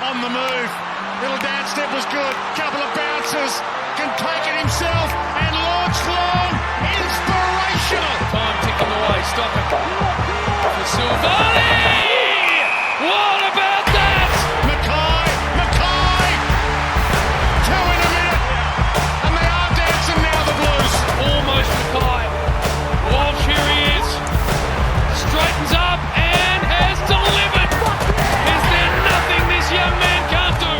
on the move. Little dance step was good. Couple of bounces. Can take it himself and launch long. Inspirational. Time ticking away. Stop it. For Silvani. What about that? Mackay. Two in a minute. And they are dancing now, the Blues. Almost Mackay. Walsh, here he is. Straightens up and has delivered. Is there nothing this young man can't do?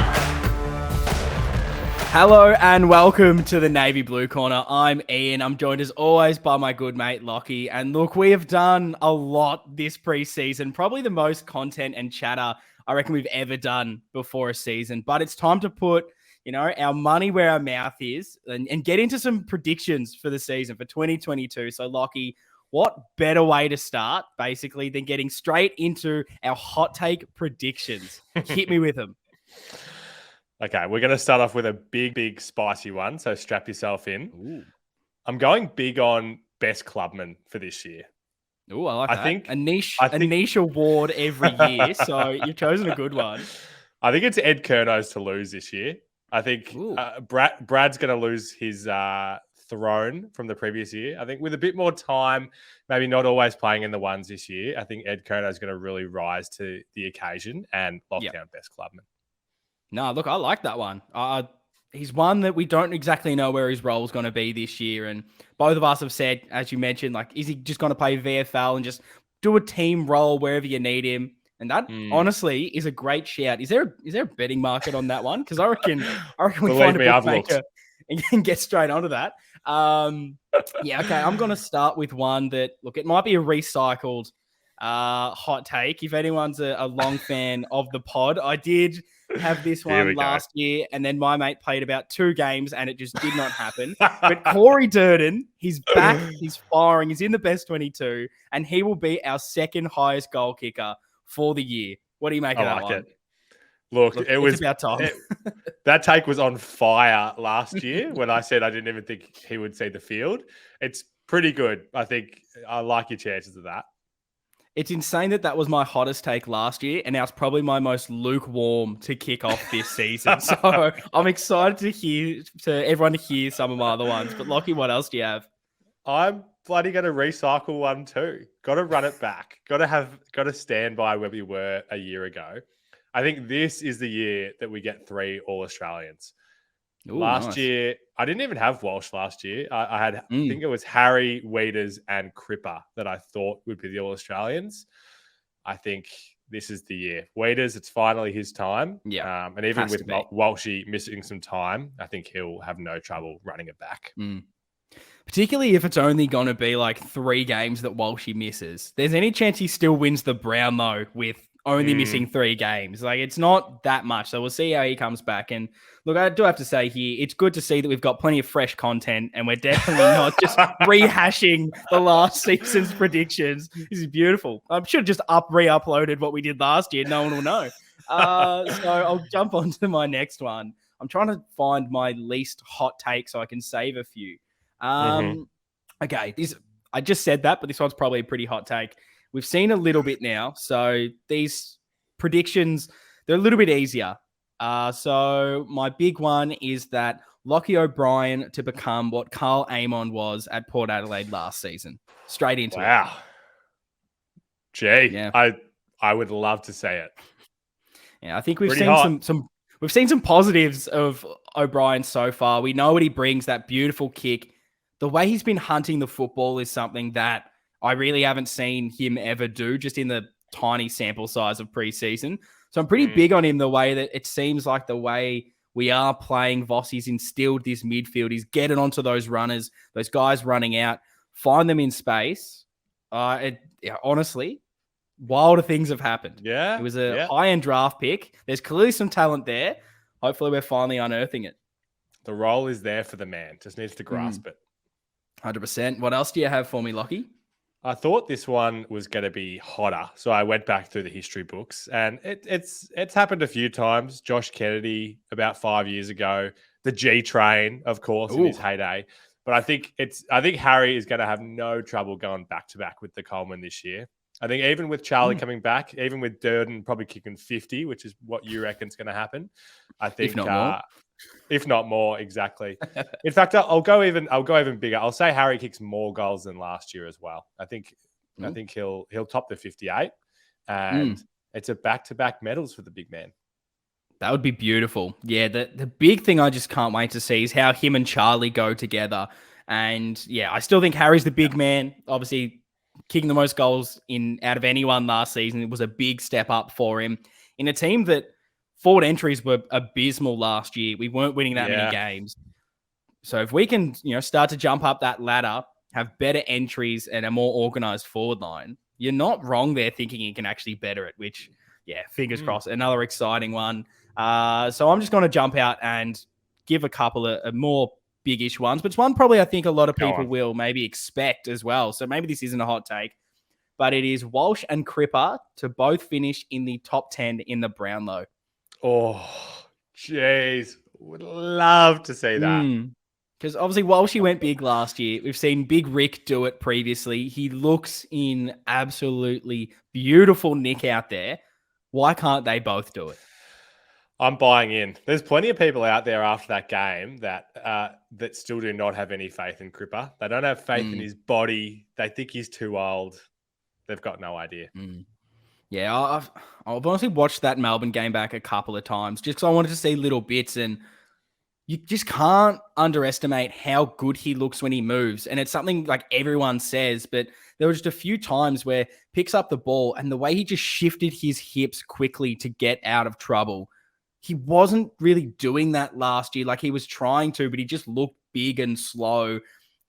Hello and welcome to the Navy Blue Corner. I'm Ian. I'm joined as always by my good mate Lockie. And look, we have done a lot this preseason, probably the most content and chatter I reckon we've ever done before a season. But it's time to put, our money where our mouth is and get into some predictions for the season for 2022. So Lockie, what better way to start basically than getting straight into our hot take predictions? Hit me with them. Okay, we're going to start off with a big, spicy one, so strap yourself in. Ooh. I'm going big on best clubman for this year. Oh, I like that. Think a niche award every year, so you've chosen a good one. I think it's Ed Curno's to lose this year. I think Brad's going to lose his throne from the previous year. I think with a bit more time, maybe not always playing in the ones this year, I think Ed Curno's going to really rise to the occasion and lock down best clubman. No, look, I like that one. He's one that we don't exactly know where his role is going to be this year. And both of us have said, as you mentioned, is he just going to play VFL and just do a team role wherever you need him? And that honestly is a great shout. Is there a betting market on that one? Because I reckon we find a bookmaker and get straight onto that. Okay. I'm going to start with one that, look, it might be a recycled hot take. If anyone's a long fan of the pod, I did have this one last year, and then my mate played about 2 games and it just did not happen. But Corey Durden, he's back, he's firing, he's in the best 22, and he will be our second highest goal kicker for the year. What do you make of that one? Look, it was about time. That take was on fire last year when I said I didn't even think he would see the field. It's pretty good. I think I like your chances of that. It's insane that was my hottest take last year, and now it's probably my most lukewarm to kick off this season. So I'm excited to everyone to hear some of my other ones. But Lockie, what else do you have? I'm bloody going to recycle one too. Got to run it back. Got to stand by where we were a year ago. I think this is the year that we get 3 All-Australians. Last year, I didn't even have Walsh last year. I had, I think it was Harry, Weeders, and Cripper that I thought would be the All-Australians. I think this is the year. Weeders, it's finally his time. Yeah. And even with Walshy missing some time, I think he'll have no trouble running it back. Particularly if it's only going to be 3 games that Walshy misses. There's any chance he still wins the Brownlow with only missing 3 games. It's not that much. So we'll see how he comes back. And look, I do have to say here, it's good to see that we've got plenty of fresh content and we're definitely not just rehashing the last season's predictions. This is beautiful. I should have just re-uploaded what we did last year. No one will know. So I'll jump on to my next one. I'm trying to find my least hot take so I can save a few. Okay, I just said that, but this one's probably a pretty hot take. We've seen a little bit now, so these predictions, they're a little bit easier. So my big one is that Lockie O'Brien to become what Carl Amon was at Port Adelaide last season. Straight into it. Wow. Gee, yeah. I would love to say it. Yeah, I think we've seen some positives of O'Brien so far. We know what he brings, that beautiful kick. The way he's been hunting the football is something that I really haven't seen him ever do, just in the tiny sample size of preseason. So I'm pretty big on him, the way that it seems like the way we are playing, Vossi's instilled this midfield. He's getting onto those runners, those guys running out, find them in space. Honestly, wilder things have happened. Yeah. It was a high-end draft pick. There's clearly some talent there. Hopefully we're finally unearthing it. The role is there for the man. Just needs to grasp it. 100%. What else do you have for me, Lockie? I thought this one was going to be hotter, so I went back through the history books, and it's happened a few times. Josh Kennedy about 5 years ago, the G Train, of course, in his heyday. But I think Harry is going to have no trouble going back to back with the Coleman this year. I think even with Charlie coming back, even with Durden probably kicking 50, which is what you reckon's going to happen, I think If not more. If not more, exactly. In fact, I'll go even bigger. I'll say Harry kicks more goals than last year as well. I think he'll top the 58, and it's a back-to-back medals for the big man. That would be beautiful. Yeah, the big thing I just can't wait to see is how him and Charlie go together. And yeah, I still think Harry's the big man. Obviously, kicking the most goals out of anyone last season. It was a big step up for him in a team that forward entries were abysmal last year. We weren't winning that many games. So if we can, start to jump up that ladder, have better entries and a more organized forward line, you're not wrong there thinking you can actually better it, which, yeah, fingers crossed. Another exciting one. So I'm just going to jump out and give a couple of more big-ish ones, but it's one probably I think a lot of people will maybe expect as well. So maybe this isn't a hot take, but it is Walsh and Cripper to both finish in the top 10 in the Brownlow. Oh, jeez. Would love to see that. Because obviously Walshy went big last year. We've seen Big Rick do it previously. He looks in absolutely beautiful nick out there. Why can't they both do it? I'm buying in. There's plenty of people out there after that game that still do not have any faith in Cripper. They don't have faith in his body. They think he's too old. They've got no idea. Yeah, I've honestly watched that Melbourne game back a couple of times just because I wanted to see little bits, and you just can't underestimate how good he looks when he moves. And it's something like everyone says, but there were just a few times where picks up the ball and the way he just shifted his hips quickly to get out of trouble. He wasn't really doing that last year. Like he was trying to, but he just looked big and slow.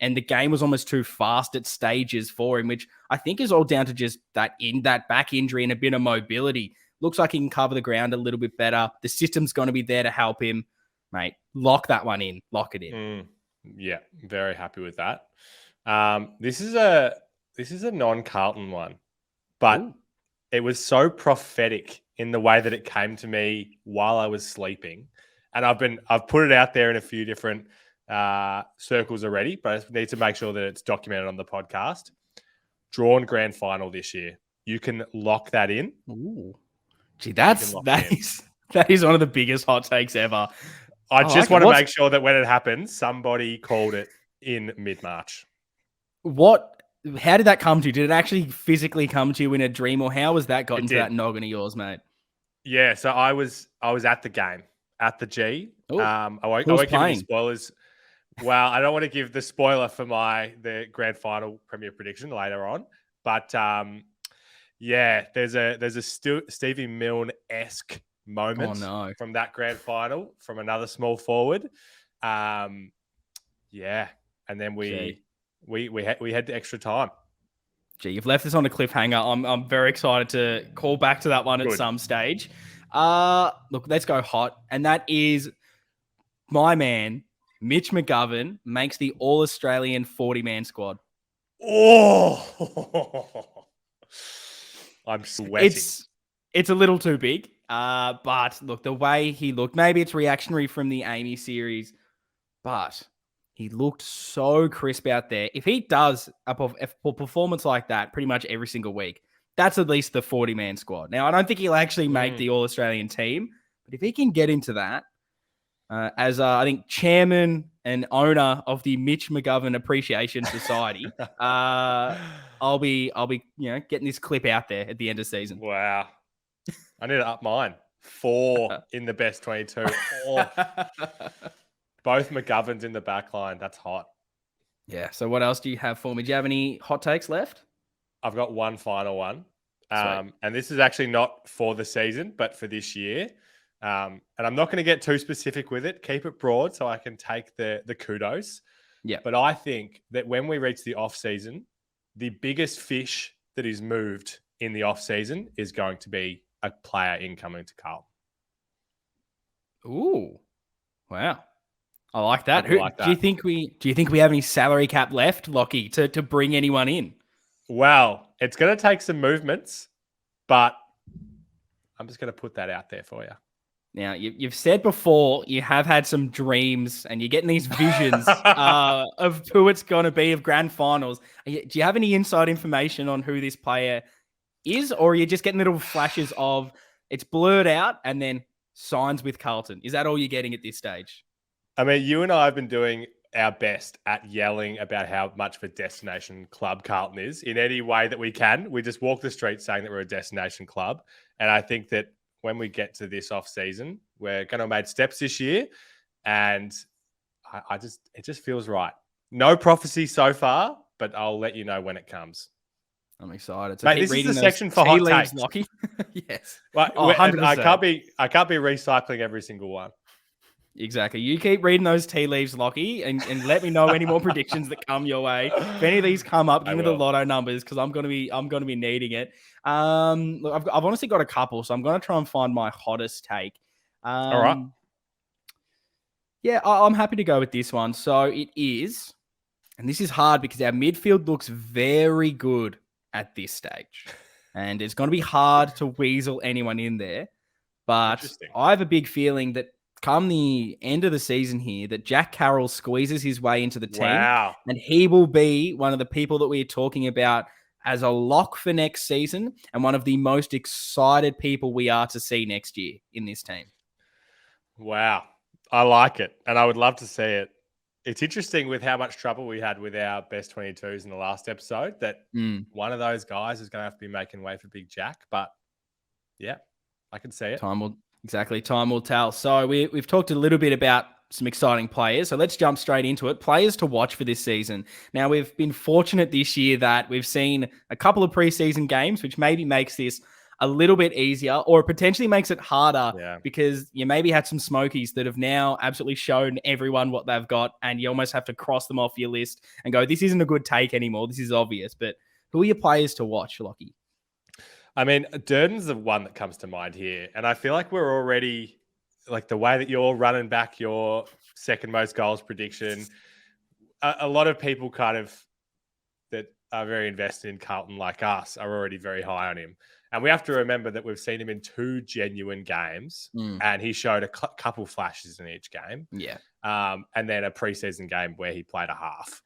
And the game was almost too fast at stages for him, which I think is all down to just that back injury and a bit of mobility. Looks like he can cover the ground a little bit better. The system's going to be there to help him. Mate, lock that one in. Lock it in. Yeah, very happy with that. This is a non-Carlton one, but it was so prophetic in the way that it came to me while I was sleeping, and I've put it out there in a few different circles already, but I just need to make sure that it's documented on the podcast. Drawn grand final this year. You can lock that in. Ooh, gee, that is one of the biggest hot takes ever. I just want to make sure that when it happens, somebody called it in mid-March. How did that come to you? Did it actually physically come to you in a dream, or how was that got into that noggin of yours, mate? Yeah, so I was at the game, at the G. Ooh, I won't give any spoilers. Well, I don't want to give the spoiler for the grand final premier prediction later on, but yeah, there's a Stevie Milne-esque moment from that grand final from another small forward. Yeah, and then we had the extra time. Gee, you've left us on a cliffhanger. I'm very excited to call back to that one at some stage. Look, let's go hot, and that is my man Mitch McGovern makes the All-Australian 40-man squad. Oh, I'm sweating. It's a little too big. But look, the way he looked, maybe it's reactionary from the Amy series, but he looked so crisp out there. If he does a performance like that pretty much every single week, that's at least the 40-man squad. Now, I don't think he'll actually make the All-Australian team, but if he can get into that, as I think chairman and owner of the Mitch McGovern Appreciation Society, I'll be getting this clip out there at the end of season. Wow. I need to up mine. 4 in the best 22. Oh. Both McGoverns in the back line. That's hot. Yeah. So what else do you have for me? Do you have any hot takes left? I've got one final one. And this is actually not for the season, but for this year. And I'm not going to get too specific with it. Keep it broad so I can take the kudos. Yeah. But I think that when we reach the off season, the biggest fish that is moved in the off season is going to be a player incoming to Carlton. Ooh, wow! I like that. Do you think we have any salary cap left, Lockie, to bring anyone in? Well, it's going to take some movements, but I'm just going to put that out there for you. Now, you've said before you have had some dreams and you're getting these visions of who it's going to be of grand finals. Do you have any inside information on who this player is, or are you just getting little flashes of it's blurred out and then signs with Carlton? Is that all you're getting at this stage? I mean, you and I have been doing our best at yelling about how much of a destination club Carlton is in any way that we can. We just walk the streets saying that we're a destination club. And I think that when we get to this off season, we're going to have made steps this year. And it just feels right. No prophecy so far, but I'll let you know when it comes. I'm excited. So mate, this is the section for hot takes. Lockie. Yes. Well, Oh, 100%. I can't be recycling every single one. Exactly. You keep reading those tea leaves, Lockie, and let me know any more predictions that come your way. If any of these come up, give me the lotto numbers because I'm gonna be needing it. Look, I've honestly got a couple, so I'm gonna try and find my hottest take. All right. Yeah, I'm happy to go with this one. So it is, and this is hard because our midfield looks very good at this stage, and it's going to be hard to weasel anyone in there. But I have a big feeling that come the end of the season here, that Jack Carroll squeezes his way into the team, and he will be one of the people that we're talking about as a lock for next season, and one of the most excited people we are to see next year in this team. Wow. I like it, and I would love to see it. It's interesting with how much trouble we had with our best 22s in the last episode that one of those guys is going to have to be making way for Big Jack. But yeah, I can see it. Time will tell. So we've talked a little bit about some exciting players. So let's jump straight into it. Players to watch for this season. Now, we've been fortunate this year that we've seen a couple of preseason games, which maybe makes this a little bit easier, or potentially makes it harder because you maybe had some smokies that have now absolutely shown everyone what they've got, and you almost have to cross them off your list and go, this isn't a good take anymore. This is obvious. But who are your players to watch, Lockie? I mean, Durden's the one that comes to mind here. And I feel like we're already, like the way that you're running back your second most goals prediction, a lot of people kind of that are very invested in Carlton like us are already very high on him. And we have to remember that we've seen him in 2 genuine games, and he showed a couple flashes in each game. Yeah. And then a preseason game where he played a half.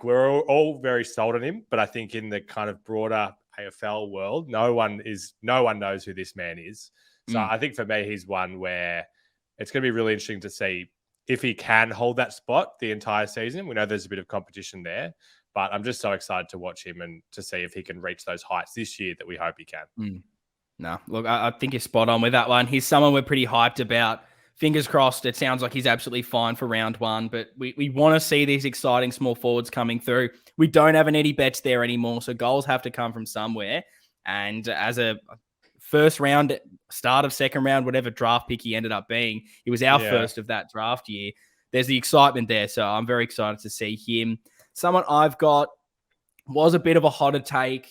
We're all very sold on him, but I think in the kind of broader AFL world, no one knows who this man is. So I think for me, he's one where it's going to be really interesting to see if he can hold that spot the entire season. We know there's a bit of competition there, but I'm just so excited to watch him and to see if he can reach those heights this year that we hope he can. No, look, I think you're spot on with that one. He's someone we're pretty hyped about. Fingers crossed, it sounds like he's absolutely fine for round 1, but we want to see these exciting small forwards coming through. We don't have an Eddie Betts there anymore, so goals have to come from somewhere. And as a first round, start of second round, whatever draft pick he ended up being, he was our first of that draft year. There's the excitement there, so I'm very excited to see him. Someone I've got was a bit of a hotter take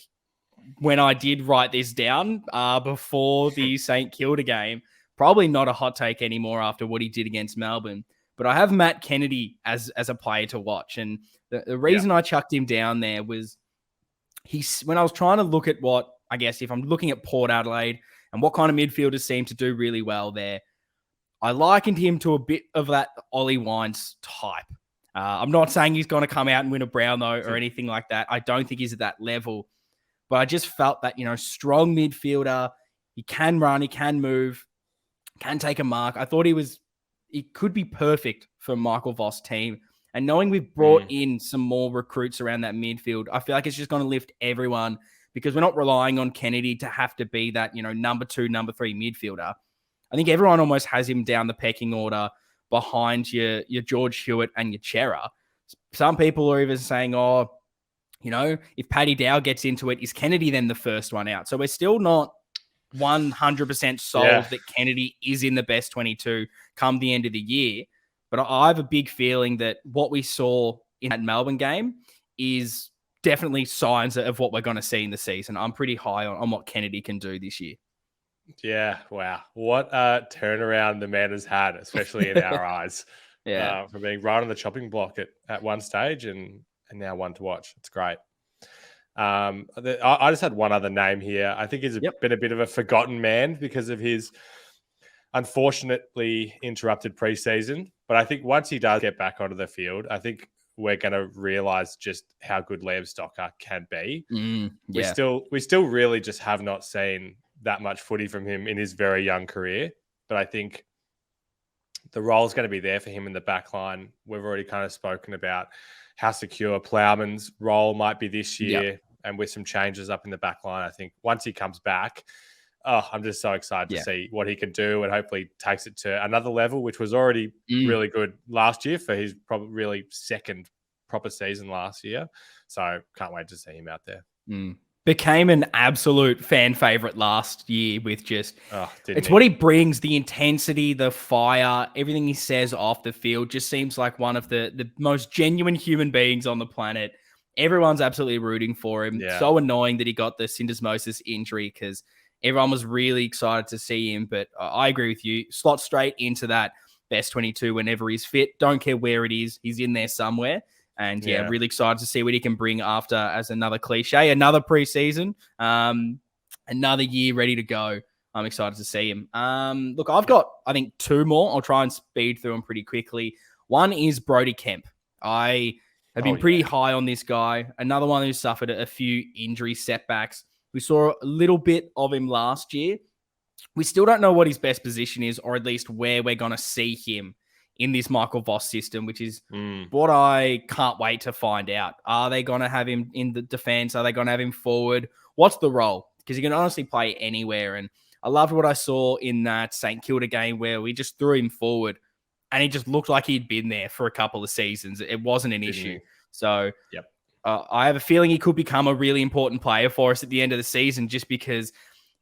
when I did write this down before the St Kilda game. Probably not a hot take anymore after what he did against Melbourne. But I have Matt Kennedy as a player to watch. And the reason I chucked him down there was when I was trying to look at what, I guess, if I'm looking at Port Adelaide and what kind of midfielders seem to do really well there, I likened him to a bit of that Ollie Wines type. I'm not saying he's going to come out and win a Brownlow or anything like that. I don't think he's at that level. But I just felt that, strong midfielder, he can run, he can move, can take a mark. I thought he could be perfect for Michael Voss' team. And knowing we've brought in some more recruits around that midfield, I feel like it's just going to lift everyone because we're not relying on Kennedy to have to be that, number 2, number 3 midfielder. I think everyone almost has him down the pecking order behind your George Hewitt and your Chera. Some people are even saying, if Paddy Dow gets into it, is Kennedy then the first one out? So we're still not 100% sold that Kennedy is in the best 22 come the end of the year. But I have a big feeling that what we saw in that Melbourne game is definitely signs of what we're going to see in the season. I'm pretty high on what Kennedy can do this year. Yeah, wow. What a turnaround the man has had, especially in our eyes. From being right on the chopping block at one stage and now one to watch. It's great. I just had one other name here. I think he's been a bit of a forgotten man because of his unfortunately interrupted preseason. But I think once he does get back onto the field, I think we're going to realize just how good Liam Stocker can be. Yeah. We still really just have not seen that much footy from him in his very young career. But I think the role is going to be there for him in the back line. We've already kind of spoken about how secure Plowman's role might be this year. Yep. And with some changes up in the back line, I think once he comes back, I'm just so excited to see what he can do and hopefully takes it to another level, which was already really good last year for his probably really second proper season last year. So can't wait to see him out there. Became an absolute fan favorite last year with just, it's what he brings, the intensity, the fire, everything he says off the field just seems like one of the most genuine human beings on the planet. Everyone's absolutely rooting for him. Yeah. So annoying that he got the syndesmosis injury because everyone was really excited to see him. But I agree with you. Slot straight into that best 22 whenever he's fit. Don't care where it is. He's in there somewhere. And really excited to see what he can bring after, as another cliche, another preseason, another year ready to go. I'm excited to see him. Look, I've got, I think, two more. I'll try and speed through them pretty quickly. One is Brody Kemp. I have been pretty high on this guy. Another one who suffered a few injury setbacks. We saw a little bit of him last year. We still don't know what his best position is, or at least where we're going to see him in this Michael Voss system, which is what I can't wait to find out. Are they going to have him in the defense? Are they going to have him forward? What's the role? Because he can honestly play anywhere. And I loved what I saw in that St. Kilda game where we just threw him forward and he just looked like he'd been there for a couple of seasons. It wasn't an issue. So I have a feeling he could become a really important player for us at the end of the season, just because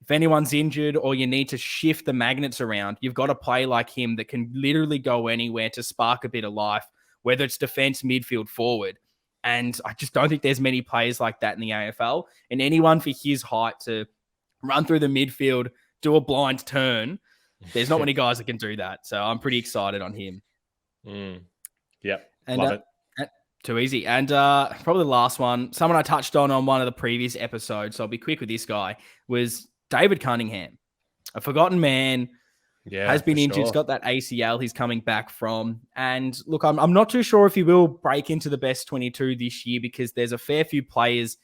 if anyone's injured or you need to shift the magnets around, you've got a play like him that can literally go anywhere to spark a bit of life, whether it's defense, midfield, forward. And I just don't think there's many players like that in the AFL. And anyone for his height to run through the midfield, do a blind turn, there's not many guys that can do that. So I'm pretty excited on him. Yep. And, Love it. Too easy. And probably the last one, someone I touched on one of the previous episodes, so I'll be quick with this guy, was David Cunningham. A forgotten man, has been injured. He's got that ACL he's coming back from. And look, I'm not too sure if he will break into the best 22 this year, because there's a fair few players,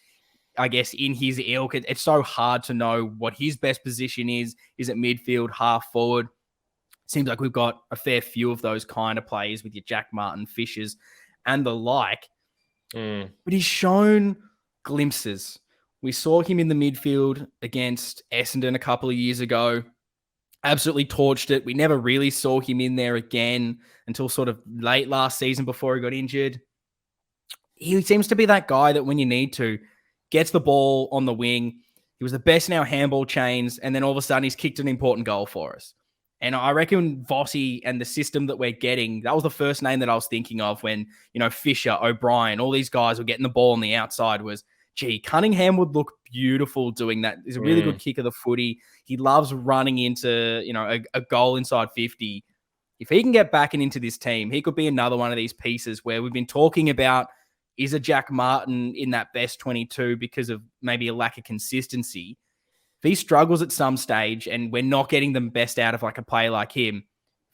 I guess, in his ilk. It's so hard to know what his best position is. Is it midfield, half forward? Seems like we've got a fair few of those kind of players with your Jack Martin, Fishers, and the like. But he's shown glimpses. We saw him in the midfield against Essendon a couple of years ago. Absolutely torched it. We never really saw him in there again until sort of late last season before he got injured. He seems to be that guy that when you need to, gets the ball on the wing. He was the best in our handball chains, and then all of a sudden he's kicked an important goal for us. And I reckon Vossi and the system that we're getting, that was the first name that I was thinking of when, Fisher, O'Brien, all these guys were getting the ball on the outside was, Cunningham would look beautiful doing that. He's a really good kick of the footy. He loves running into, a goal inside 50. If he can get back and into this team, he could be another one of these pieces where we've been talking about, is a Jack Martin in that best 22 because of maybe a lack of consistency. If he struggles at some stage and we're not getting the best out of like a player like him,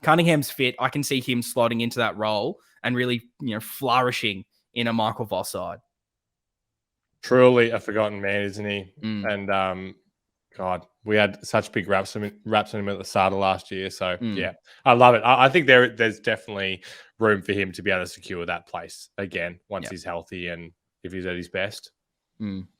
Cunningham's fit. I can see him slotting into that role and really, flourishing in a Michael Voss side. Truly a forgotten man, isn't he? And God, we had such big raps on him at the start of last year. So yeah, I love it. I think there's definitely room for him to be able to secure that place again once he's healthy and if he's at his best.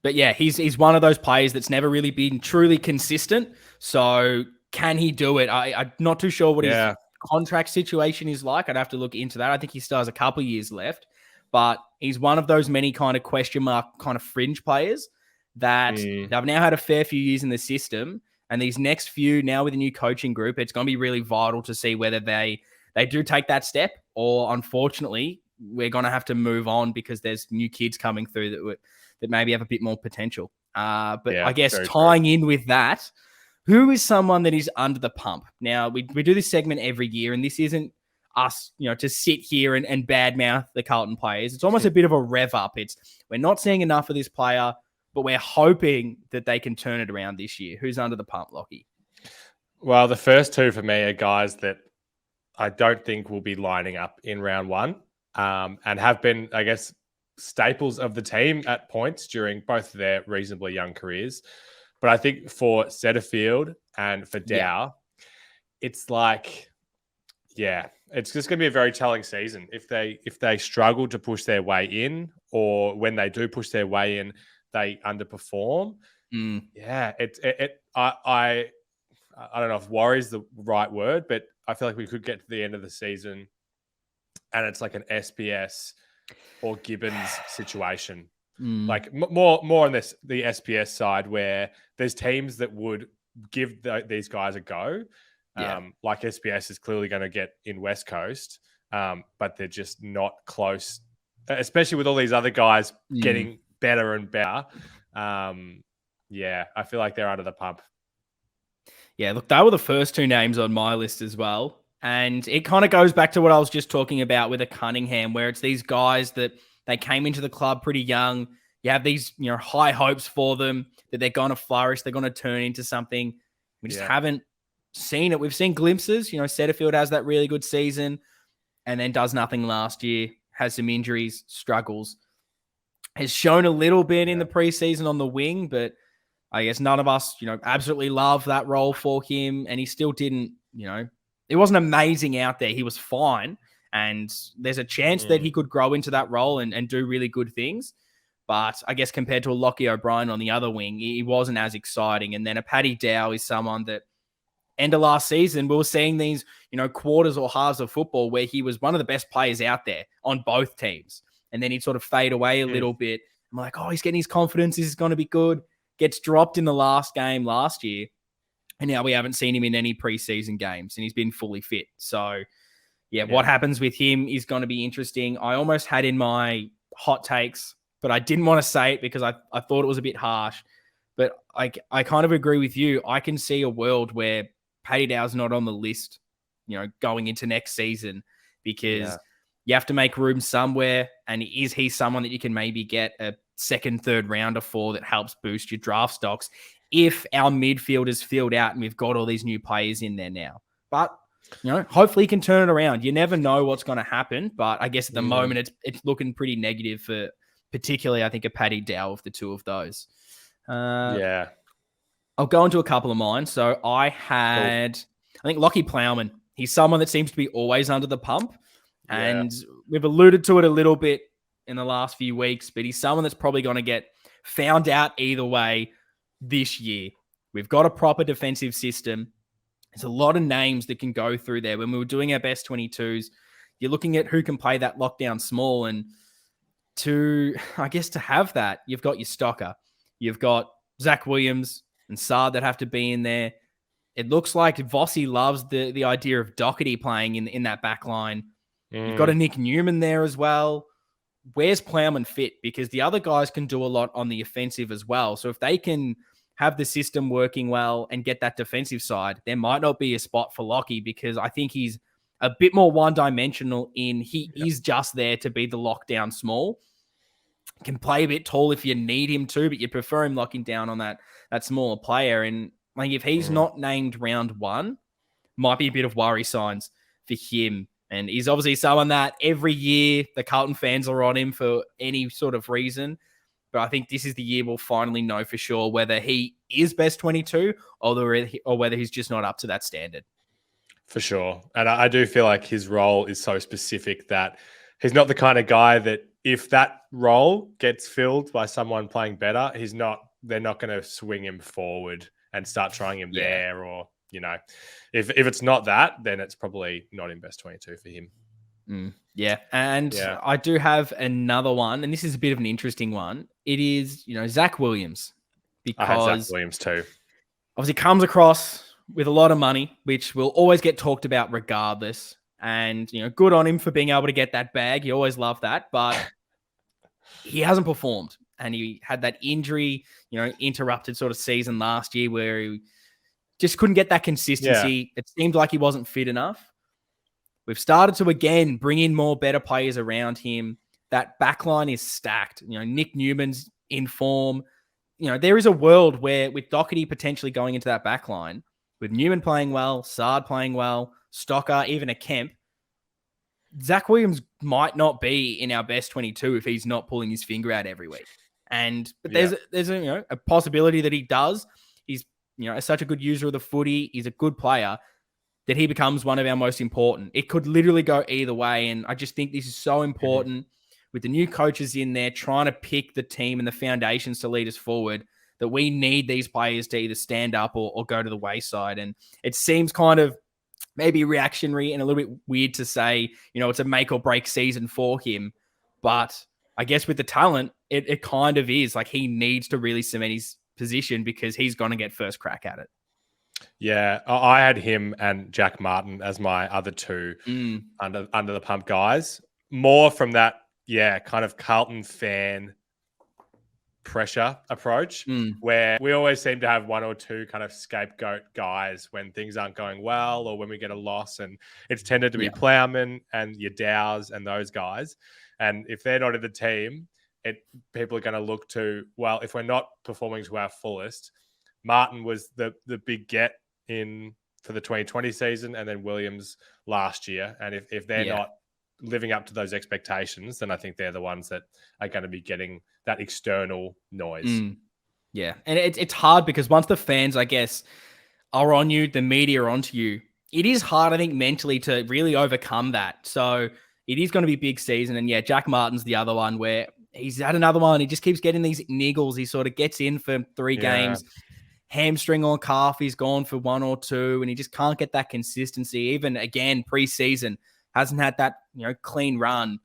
But yeah, he's one of those players that's never really been truly consistent. So can he do it? I'm not too sure what his contract situation is like. I'd have to look into that. I think he still has a couple of years left, but he's one of those many kind of question mark kind of fringe players that they've now had a fair few years in the system. And these next few now with a new coaching group, it's going to be really vital to see whether they do take that step, or unfortunately we're going to have to move on because there's new kids coming through that maybe have a bit more potential. But I guess tying in with that, who is someone that is under the pump? Now, we do this segment every year, and this isn't us, to sit here and badmouth the Carlton players. It's almost a bit of a rev up. We're not seeing enough of this player, but we're hoping that they can turn it around this year. Who's under the pump, Lockie? Well, the first two for me are guys that I don't think will be lining up in round one. and have been, I guess, staples of the team at points during both their reasonably young careers. But I think for Setterfield and for Dow, it's like, it's just going to be a very telling season. If they struggle to push their way in, or when they do push their way in, they underperform. I don't know if worry is the right word, but I feel like we could get to the end of the season and it's like an SPS or Gibbons situation. Like more on the SPS side, where there's teams that would give these guys a go. Like SPS is clearly going to get in West Coast, but they're just not close, especially with all these other guys getting better and better. I feel like they're out of the pump. Yeah, look, they were the first two names on my list as well. And it kind of goes back to what I was just talking about with a Cunningham, where it's these guys that they came into the club pretty young. You have these, high hopes for them that they're going to flourish, they're going to turn into something. We just haven't seen it. We've seen glimpses. Setterfield has that really good season and then does nothing last year, has some injuries, struggles. Has shown a little bit in the preseason on the wing, but I guess none of us, absolutely love that role for him. And he still didn't, it wasn't amazing out there. He was fine. And there's a chance that he could grow into that role and do really good things. But I guess compared to a Lockie O'Brien on the other wing, he wasn't as exciting. And then a Paddy Dow is someone that end of last season, we were seeing these, quarters or halves of football where he was one of the best players out there on both teams. And then he'd sort of fade away a little bit. I'm like, he's getting his confidence. This is going to be good. Gets dropped in the last game last year. And now we haven't seen him in any preseason games and he's been fully fit. So, what happens with him is going to be interesting. I almost had in my hot takes, but I didn't want to say it because I thought it was a bit harsh. But I kind of agree with you. I can see a world where Paddy Dow's not on the list, going into next season because you have to make room somewhere. And is he someone that you can maybe get a second, third rounder for that helps boost your draft stocks if our midfield is filled out and we've got all these new players in there now? But, hopefully he can turn it around. You never know what's going to happen. But I guess at the moment it's looking pretty negative for particularly, I think, a Paddy Dow of the two of those. I'll go into a couple of mine. So I think Lockie Plowman. He's someone that seems to be always under the pump. And we've alluded to it a little bit in the last few weeks, but he's someone that's probably going to get found out either way this year. We've got a proper defensive system. There's a lot of names that can go through there. When we were doing our best 22s, you're looking at who can play that lockdown small. And to have that, you've got your Stocker. You've got Zach Williams and Saad that have to be in there. It looks like Vossi loves the idea of Doherty playing in that back line. You've got a Nick Newman there as well. Where's Plowman fit? Because the other guys can do a lot on the offensive as well. So if they can have the system working well and get that defensive side, there might not be a spot for Lockie because I think he's a bit more one-dimensional he is just there to be the lockdown small. Can play a bit tall if you need him to, but you prefer him locking down on that smaller player. And like if he's not named round one, might be a bit of worry signs for him. And he's obviously someone that every year the Carlton fans are on him for any sort of reason. But I think this is the year we'll finally know for sure whether he is best 22 or whether he's just not up to that standard. For sure. And I do feel like his role is so specific that he's not the kind of guy that if that role gets filled by someone playing better, they're not going to swing him forward and start trying him there or, if it's not that, then it's probably not in best 22 for him. I do have another one, and this is a bit of an interesting one. It is, Zach Williams. Because I had Zach Williams too. Obviously comes across with a lot of money, which will always get talked about regardless. And, good on him for being able to get that bag. You always love that. But he hasn't performed. And he had that injury, interrupted sort of season last year where he just couldn't get that consistency. It seemed like he wasn't fit enough. We've started to, again, bring in more better players around him. That backline is stacked. Nick Newman's in form. There is a world where with Doherty potentially going into that backline, with Newman playing well, Saad playing well, Stocker, even a Kemp, Zach Williams might not be in our best 22 if he's not pulling his finger out every week. But there's a, a possibility that he does. He's such a good user of the footy. He's a good player that he becomes one of our most important. It could literally go either way, and I just think this is so important with the new coaches in there trying to pick the team and the foundations to lead us forward, that we need these players to either stand up or go to the wayside. And it seems kind of maybe reactionary and a little bit weird to say, it's a make or break season for him. But I guess with the talent, it kind of is. Like, he needs to really cement his position because he's going to get first crack at it. Yeah, I had him and Jack Martin as my other two under the pump guys. More from that, kind of Carlton fan pressure approach, where we always seem to have one or two kind of scapegoat guys when things aren't going well or when we get a loss, and it's tended to be Plowman and your Dows and those guys. And if they're not in the team, people are going to look to, well, if we're not performing to our fullest, Martin was the big get in for the 2020 season, and then Williams last year. And if they're not living up to those expectations, then I think they're the ones that are going to be getting that external noise. Yeah. And it's hard because once the fans, I guess, are on you, the media are onto you, it is hard, I think, mentally to really overcome that. So it is going to be a big season. And Jack Martin's the other one where he's had another one. He just keeps getting these niggles. He sort of gets in for 3 games, hamstring or calf, he's gone for 1 or 2, and he just can't get that consistency. Even again, preseason, hasn't had that clean run.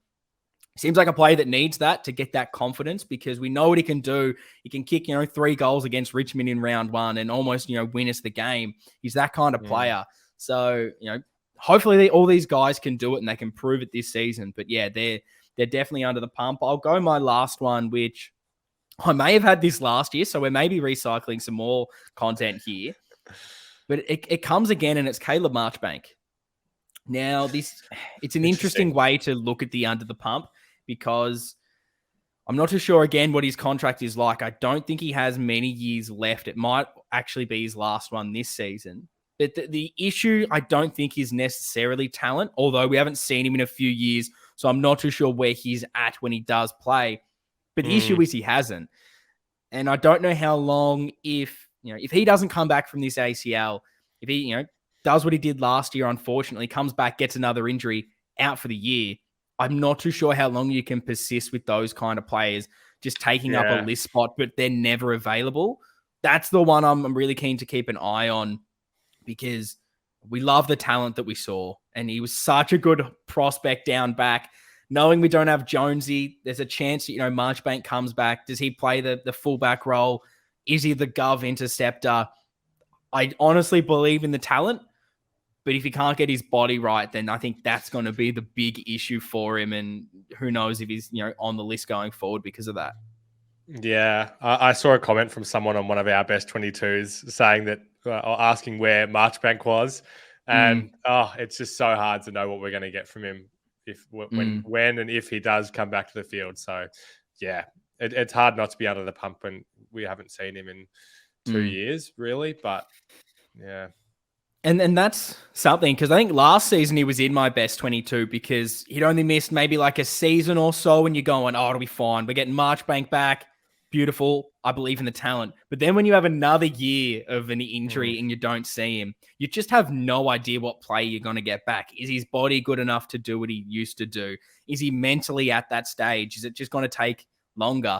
Seems like a player that needs that to get that confidence, because we know what he can do. He can kick 3 goals against Richmond in round 1 and almost win us the game. He's that kind of player. So hopefully all these guys can do it and they can prove it this season. But they're definitely under the pump. I'll go my last one, which I may have had this last year, so we're maybe recycling some more content here. But it comes again, and it's Caleb Marchbank. Now, it's an interesting way to look at the under the pump, because I'm not too sure, again, what his contract is like. I don't think he has many years left. It might actually be his last one this season. But the issue, I don't think, is necessarily talent, although we haven't seen him in a few years, so I'm not too sure where he's at when he does play. But the issue is he hasn't. And I don't know how long, if he doesn't come back from this ACL, if he, does what he did last year, unfortunately, comes back, gets another injury, out for the year, I'm not too sure how long you can persist with those kind of players just taking up a list spot, but they're never available. That's the one I'm really keen to keep an eye on, because we love the talent that we saw, and he was such a good prospect down back. Knowing we don't have Jonesy, there's a chance that, Marchbank comes back. Does he play the fullback role? Is he the gov interceptor? I honestly believe in the talent, but if he can't get his body right, then I think that's going to be the big issue for him. And who knows if he's, on the list going forward because of that. Yeah, I saw a comment from someone on one of our best 22s saying that, or asking where Marchbank was. And it's just so hard to know what we're going to get from him when and if he does come back to the field. So, it's hard not to be under the pump when we haven't seen him in 2 years, really. But, And that's something, because I think last season he was in my best 22 because he'd only missed maybe like a season or so, and you're going, it'll be fine. We're getting Marchbank back. Beautiful. I believe in the talent. But then when you have another year of an injury and you don't see him, you just have no idea what play you're going to get back. Is his body good enough to do what he used to do? Is he mentally at that stage? Is it just going to take longer?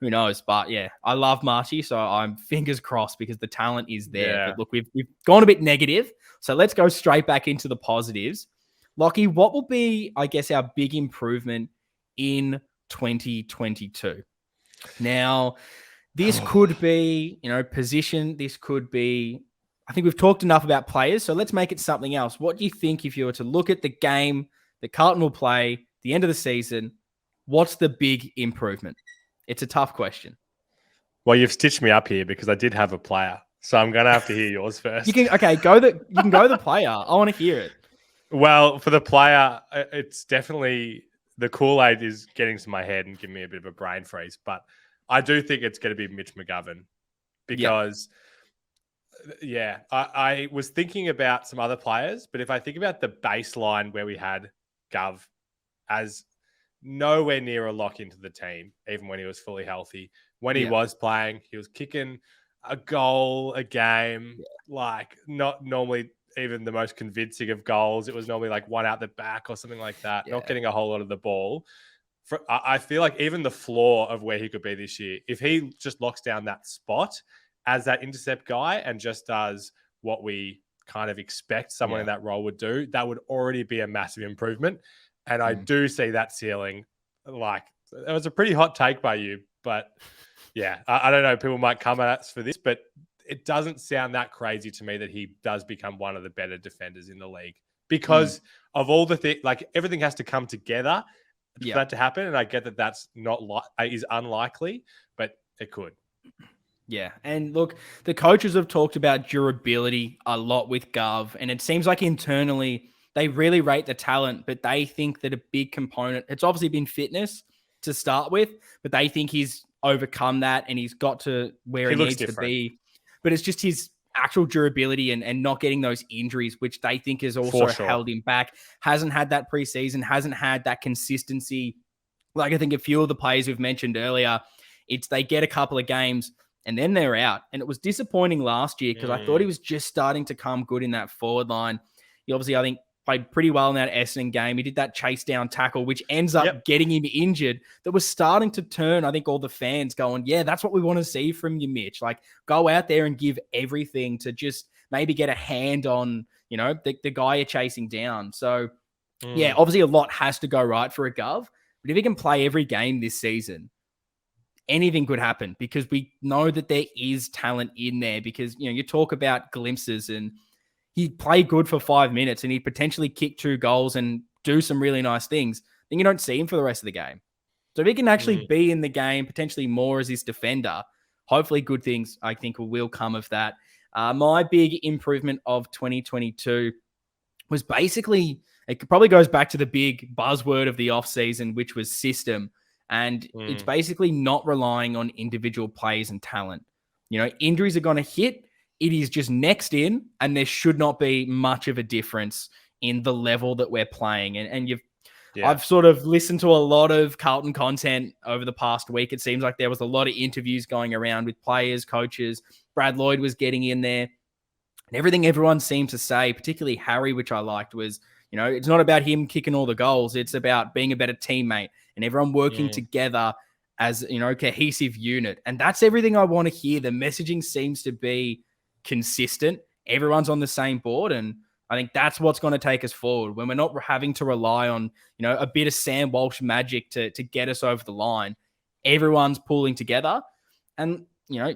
Who knows? But I love Marty, so I'm fingers crossed, because the talent is there. Yeah. But look, we've gone a bit negative, so let's go straight back into the positives. Lockie, what will be, I guess, our big improvement in 2022? Now, this could be, position. This could be, I think we've talked enough about players, so let's make it something else. What do you think, if you were to look at the game that Carlton will play the end of the season, what's the big improvement? It's a tough question. Well, you've stitched me up here because I did have a player, so I'm going to have to hear yours first. You can go the player. I want to hear it. Well, for the player, it's definitely the Kool-Aid is getting to my head and giving me a bit of a brain freeze. But I do think it's going to be Mitch McGovern, because, I was thinking about some other players. But if I think about the baseline where we had Gov as nowhere near a lock into the team, even when he was fully healthy. When he was playing, he was kicking a goal a game, like not normally even the most convincing of goals. It was normally like one out the back or something like that, not getting a whole lot of the ball. I feel like even the floor of where he could be this year, if he just locks down that spot as that intercept guy and just does what we kind of expect someone in that role would do, that would already be a massive improvement. And I do see that ceiling. Like, it was a pretty hot take by you, but yeah, I don't know. People might come at us for this, but it doesn't sound that crazy to me that he does become one of the better defenders in the league because of all the things. Like, everything has to come together for that to happen. And I get that that's is unlikely, but it could. Yeah. And look, the coaches have talked about durability a lot with Gov, and it seems like internally they really rate the talent, but they think that a big component, it's obviously been fitness to start with, but they think he's overcome that and he's got to where he needs to be. But it's just his actual durability and not getting those injuries, which they think has also held him back. Hasn't had that preseason, hasn't had that consistency. Like I think a few of the players we've mentioned earlier, they get a couple of games and then they're out. And it was disappointing last year because I thought he was just starting to come good in that forward line. He obviously, I think, played pretty well in that Essendon game. He did that chase down tackle, which ends up getting him injured. That was starting to turn, I think, all the fans going, yeah, that's what we want to see from you, Mitch. Like, go out there and give everything to just maybe get a hand on, the guy you're chasing down. So, yeah, obviously a lot has to go right for a Gov. But if he can play every game this season, anything could happen because we know that there is talent in there because, you talk about glimpses and he'd play good for 5 minutes and he'd potentially kick 2 goals and do some really nice things. Then you don't see him for the rest of the game. So if he can actually be in the game, potentially more as his defender, hopefully good things, I think, will come of that. My big improvement of 2022 was basically, it probably goes back to the big buzzword of the offseason, which was system. And it's basically not relying on individual players and talent. Injuries are going to hit. It is just next in, and there should not be much of a difference in the level that we're playing. And I've sort of listened to a lot of Carlton content over the past week. It seems like there was a lot of interviews going around with players, coaches. Brad Lloyd was getting in there. And everything everyone seemed to say, particularly Harry, which I liked, was, it's not about him kicking all the goals. It's about being a better teammate and everyone working together as, cohesive unit. And that's everything I want to hear. The messaging seems to be consistent. Everyone's on the same board. And I think that's what's going to take us forward when we're not having to rely on, a bit of Sam Walsh magic to get us over the line. Everyone's pulling together. And,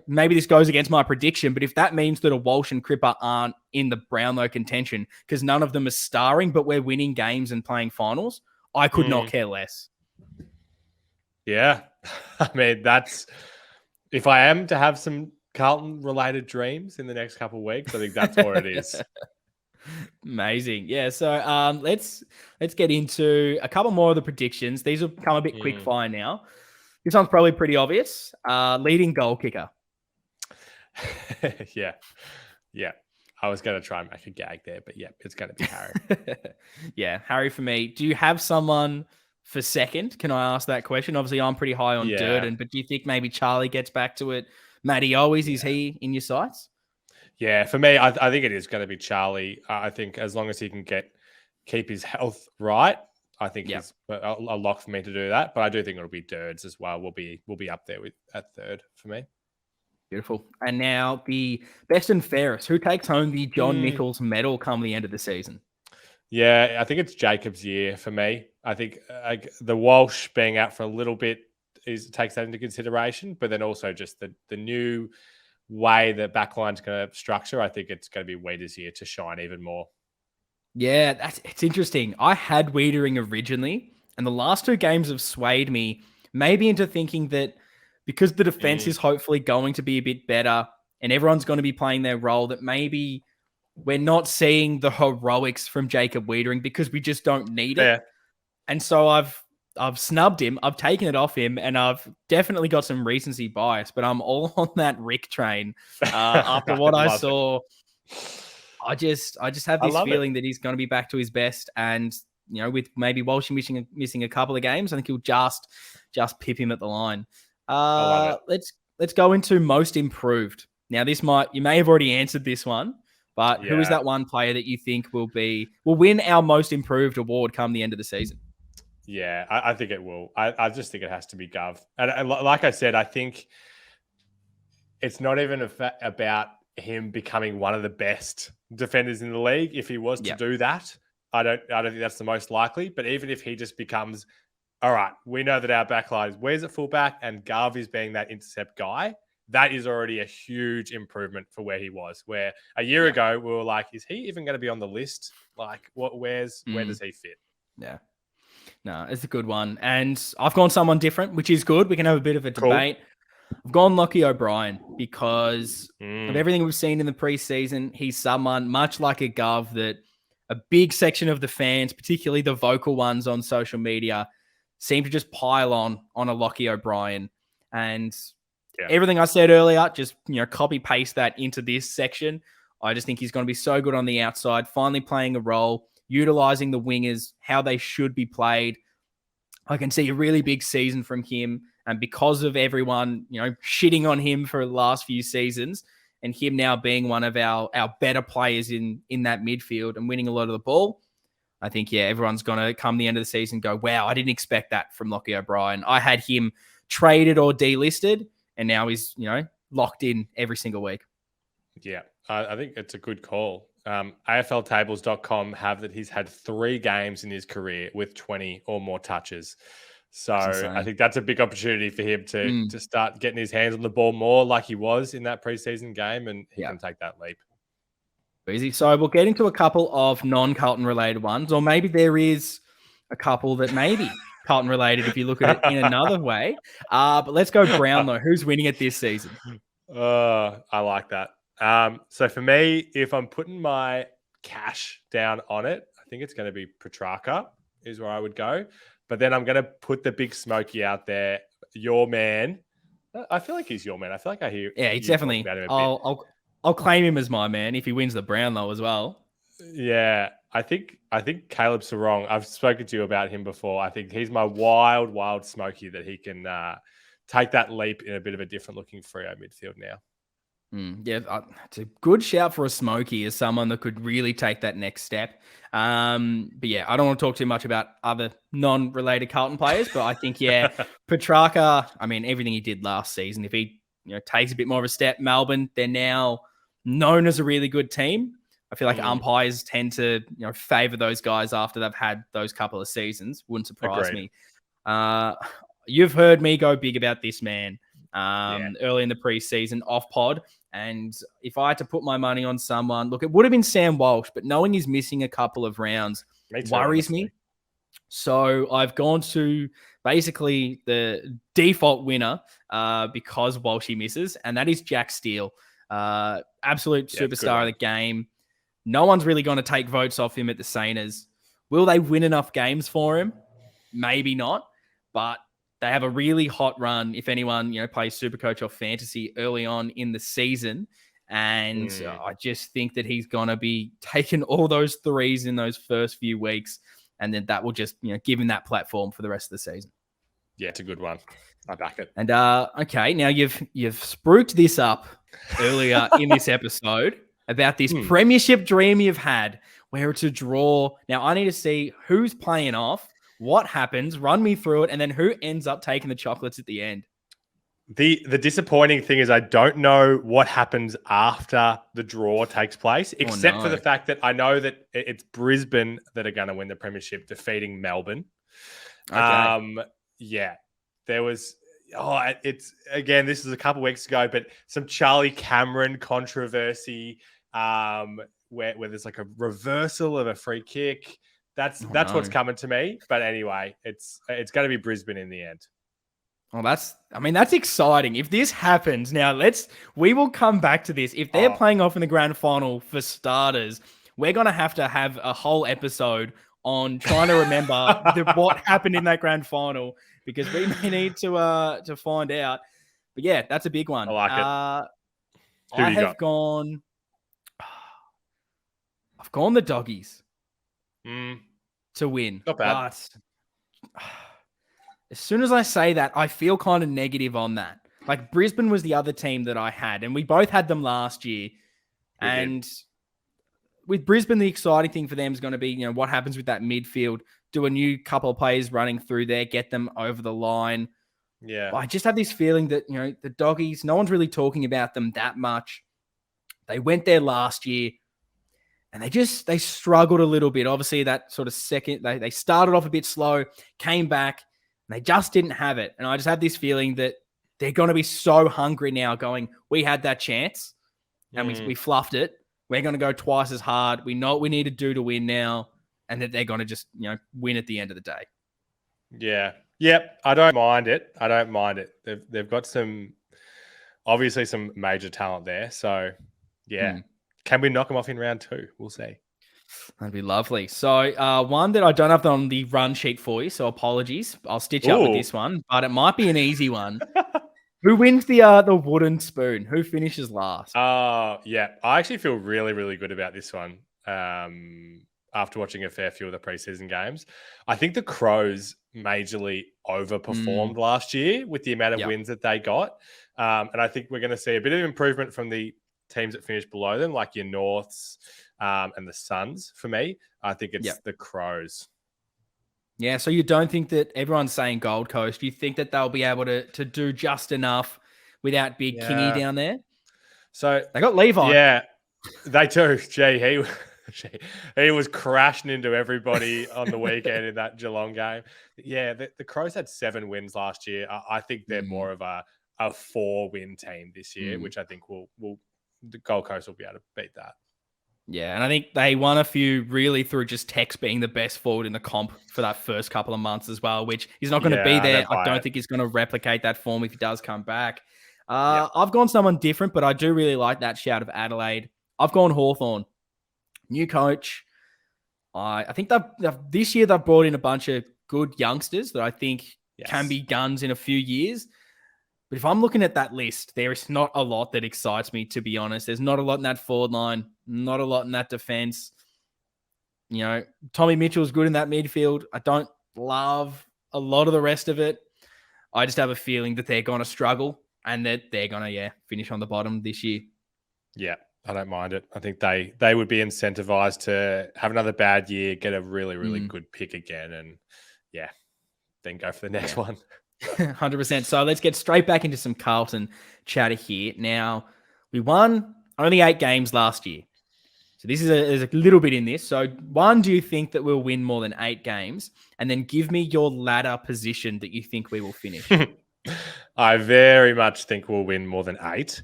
maybe this goes against my prediction, but if that means that a Walsh and Cripper aren't in the Brownlow contention because none of them are starring, but we're winning games and playing finals, I could not care less. Yeah. I mean, if I am to have some Carlton related dreams in the next couple of weeks, I think that's what it is. Amazing. Yeah. So let's get into a couple more of the predictions. These will come a bit quick fire now. This one's probably pretty obvious. Leading goal kicker. Yeah. I was going to try and make a gag there, but yeah, it's going to be Harry. Yeah, Harry for me. Do you have someone for second? Can I ask that question? Obviously, I'm pretty high on Durden, but do you think maybe Charlie gets back to it? Matty Owies, is he in your sights? Yeah, for me, I think it is going to be Charlie. I think as long as he can keep his health right, I think he's a lock for me to do that. But I do think it'll be Durds as well. We'll be up there at third for me. Beautiful. And now the best and fairest. Who takes home the John Nichols medal come the end of the season? Yeah, I think it's Jacob's year for me. I think the Walsh being out for a little bit takes that into consideration, but then also just the new way the backline's going to structure. I think it's going to be Weeder's year to shine even more. Yeah, it's interesting. I had Wiedering originally, and the last 2 games have swayed me maybe into thinking that because the defense is hopefully going to be a bit better and everyone's going to be playing their role, that maybe we're not seeing the heroics from Jacob Wiedering because we just don't need it. And so I've snubbed him. I've taken it off him, and I've definitely got some recency bias, but I'm all on that Rick train after what I saw. I just have this feeling that he's going to be back to his best, and with maybe Walsh missing a couple of games, I think he'll just pip him at the line. I love it. Let's go into most improved. Now, you may have already answered this one, but who is that one player that you think will win our most improved award come the end of the season? Yeah, I think it will. I just think it has to be Gov. And like I said, I think it's not even about him becoming one of the best defenders in the league. If he was to do that, I don't think that's the most likely. But even if he just becomes, all right, we know that our backline is where's at fullback and Gov is being that intercept guy. That is already a huge improvement for where he was. Where a year ago we were like, is he even going to be on the list? Like, where does he fit? Yeah. No, it's a good one. And I've gone someone different, which is good. We can have a bit of a debate. I've gone Lockie O'Brien because of everything we've seen in the preseason. He's someone much like a Gov that a big section of the fans, particularly the vocal ones on social media, seem to just pile on a Lockie O'Brien. And everything I said earlier, just copy paste that into this section. I just think he's going to be so good on the outside, finally playing a role, utilizing the wingers how they should be played. I can see a really big season from him, and because of everyone shitting on him for the last few seasons, and him now being one of our better players in that midfield and winning a lot of the ball, I think everyone's going to come the end of the season and go, wow, I didn't expect that from Lockie O'Brien. I had him traded or delisted, and now he's locked in every single week. Yeah, I think it's a good call. AFLtables.com have that he's had 3 games in his career with 20 or more touches. So I think that's a big opportunity for him to start getting his hands on the ball more like he was in that preseason game, and he can take that leap. Easy. So we'll get into a couple of non-Carlton related ones, or maybe there is a couple that maybe Carlton related if you look at it in another way. But let's go Brownlow. Who's winning it this season? I like that. So for me, if I'm putting my cash down on it, I think it's going to be Petrarca is where I would go. But then I'm going to put the big Smoky out there. Your man. I feel like he's your man. I feel like I hear. Yeah, he's definitely. I'll claim him as my man if he wins the Brownlow as well. Yeah, I think Caleb Sarong. I've spoken to you about him before. I think he's my wild Smoky that he can take that leap in a bit of a different looking Freo midfield now. Yeah, it's a good shout for a Smoky as someone that could really take that next step. But yeah, I don't want to talk too much about other non-related Carlton players, but I think, Petrarca, I mean, everything he did last season, if he takes a bit more of a step, Melbourne, they're now known as a really good team. I feel like umpires tend to favor those guys after they've had those couple of seasons. Wouldn't surprise me. You've heard me go big about this man early in the preseason off pod. And if I had to put my money on someone, look, it would have been Sam Walsh, but knowing he's missing a couple of rounds worries me. So I've gone to basically the default winner because Walshy misses, and that is Jack Steele. Absolute superstar of the game. No one's really going to take votes off him at the Sainers. Will they win enough games for him? Maybe not, but they have a really hot run if anyone, plays Supercoach or Fantasy early on in the season. And I just think that he's going to be taking all those threes in those first few weeks. And then that will just, give him that platform for the rest of the season. Yeah, it's a good one. I back it. And okay, now you've spruiked this up earlier in this episode about this premiership dream you've had where it's a draw. Now I need to see who's playing off, what happens, run me through it, and then who ends up taking the chocolates at the end. The disappointing thing is I don't know what happens after the draw takes place, except for the fact that I know that it's Brisbane that are going to win the premiership, defeating Melbourne. Okay. There was this is a couple weeks ago, but some Charlie Cameron controversy where there's like a reversal of a free kick. That's what's coming to me. But anyway, it's going to be Brisbane in the end. Well, that's exciting. If this happens, now we will come back to this. If they're playing off in the grand final for starters, we're going to have a whole episode on trying to remember what happened in that grand final, because we may need to find out. But yeah, that's a big one. I like it. I've gone the doggies. to win. Not bad. But as soon as I say that, I feel kind of negative on that. Like Brisbane was the other team that I had, and we both had them last year. We and did. with Brisbane, the exciting thing for them is going to be, what happens with that midfield. Do a new couple of players running through there, get them over the line. Yeah. I just have this feeling that, the Doggies, no one's really talking about them that much. They went there last year and they struggled a little bit. Obviously, that sort of second, they started off a bit slow, came back, and they just didn't have it. And I just have this feeling that they're going to be so hungry now going, we had that chance and we fluffed it. We're going to go twice as hard. We know what we need to do to win now, and that they're going to just, win at the end of the day. Yeah. Yep. I don't mind it. They've got obviously some major talent there. So, yeah. Can we knock them off in round 2? We'll see. That'd be lovely. So, one that I don't have on the run sheet for you, so apologies. I'll stitch up with this one, but it might be an easy one. Who wins the wooden spoon? Who finishes last? Yeah. I actually feel really, really good about this one. After watching a fair few of the preseason games, I think the Crows majorly overperformed last year with the amount of wins that they got. And I think we're going to see a bit of improvement from the teams that finished below them, like your Norths and the Suns. For me, I think it's the Crows. Yeah, so you don't think that everyone's saying Gold Coast? You think that they'll be able to do just enough without Big Kingy down there? So they got Levi. Yeah, they do. Gee, he was crashing into everybody on the weekend in that Geelong game. Yeah, the Crows had 7 wins last year. I think they're more of a 4-win team this year, which I think the Gold Coast will be able to beat that. Yeah, and I think they won a few really through just Tex being the best forward in the comp for that first couple of months as well, which he's not going to be there. I don't think he's going to replicate that form if he does come back. I've gone someone different, but I do really like that shout of Adelaide. I've gone Hawthorn. New coach. I think this year they've brought in a bunch of good youngsters that I think can be guns in a few years. But if I'm looking at that list, there is not a lot that excites me, to be honest. There's not a lot in that forward line, not a lot in that defense. Tommy Mitchell's good in that midfield. I don't love a lot of the rest of it. I just have a feeling that they're going to struggle and that they're going to, finish on the bottom this year. Yeah, I don't mind it. I think they would be incentivized to have another bad year, get a really, really good pick again, and then go for the next one. 100%. So let's get straight back into some Carlton chatter here. Now, we won only 8 games last year. So this is there's a little bit in this. So one, do you think that we'll win more than 8 games? And then give me your ladder position that you think we will finish. I very much think we'll win more than 8.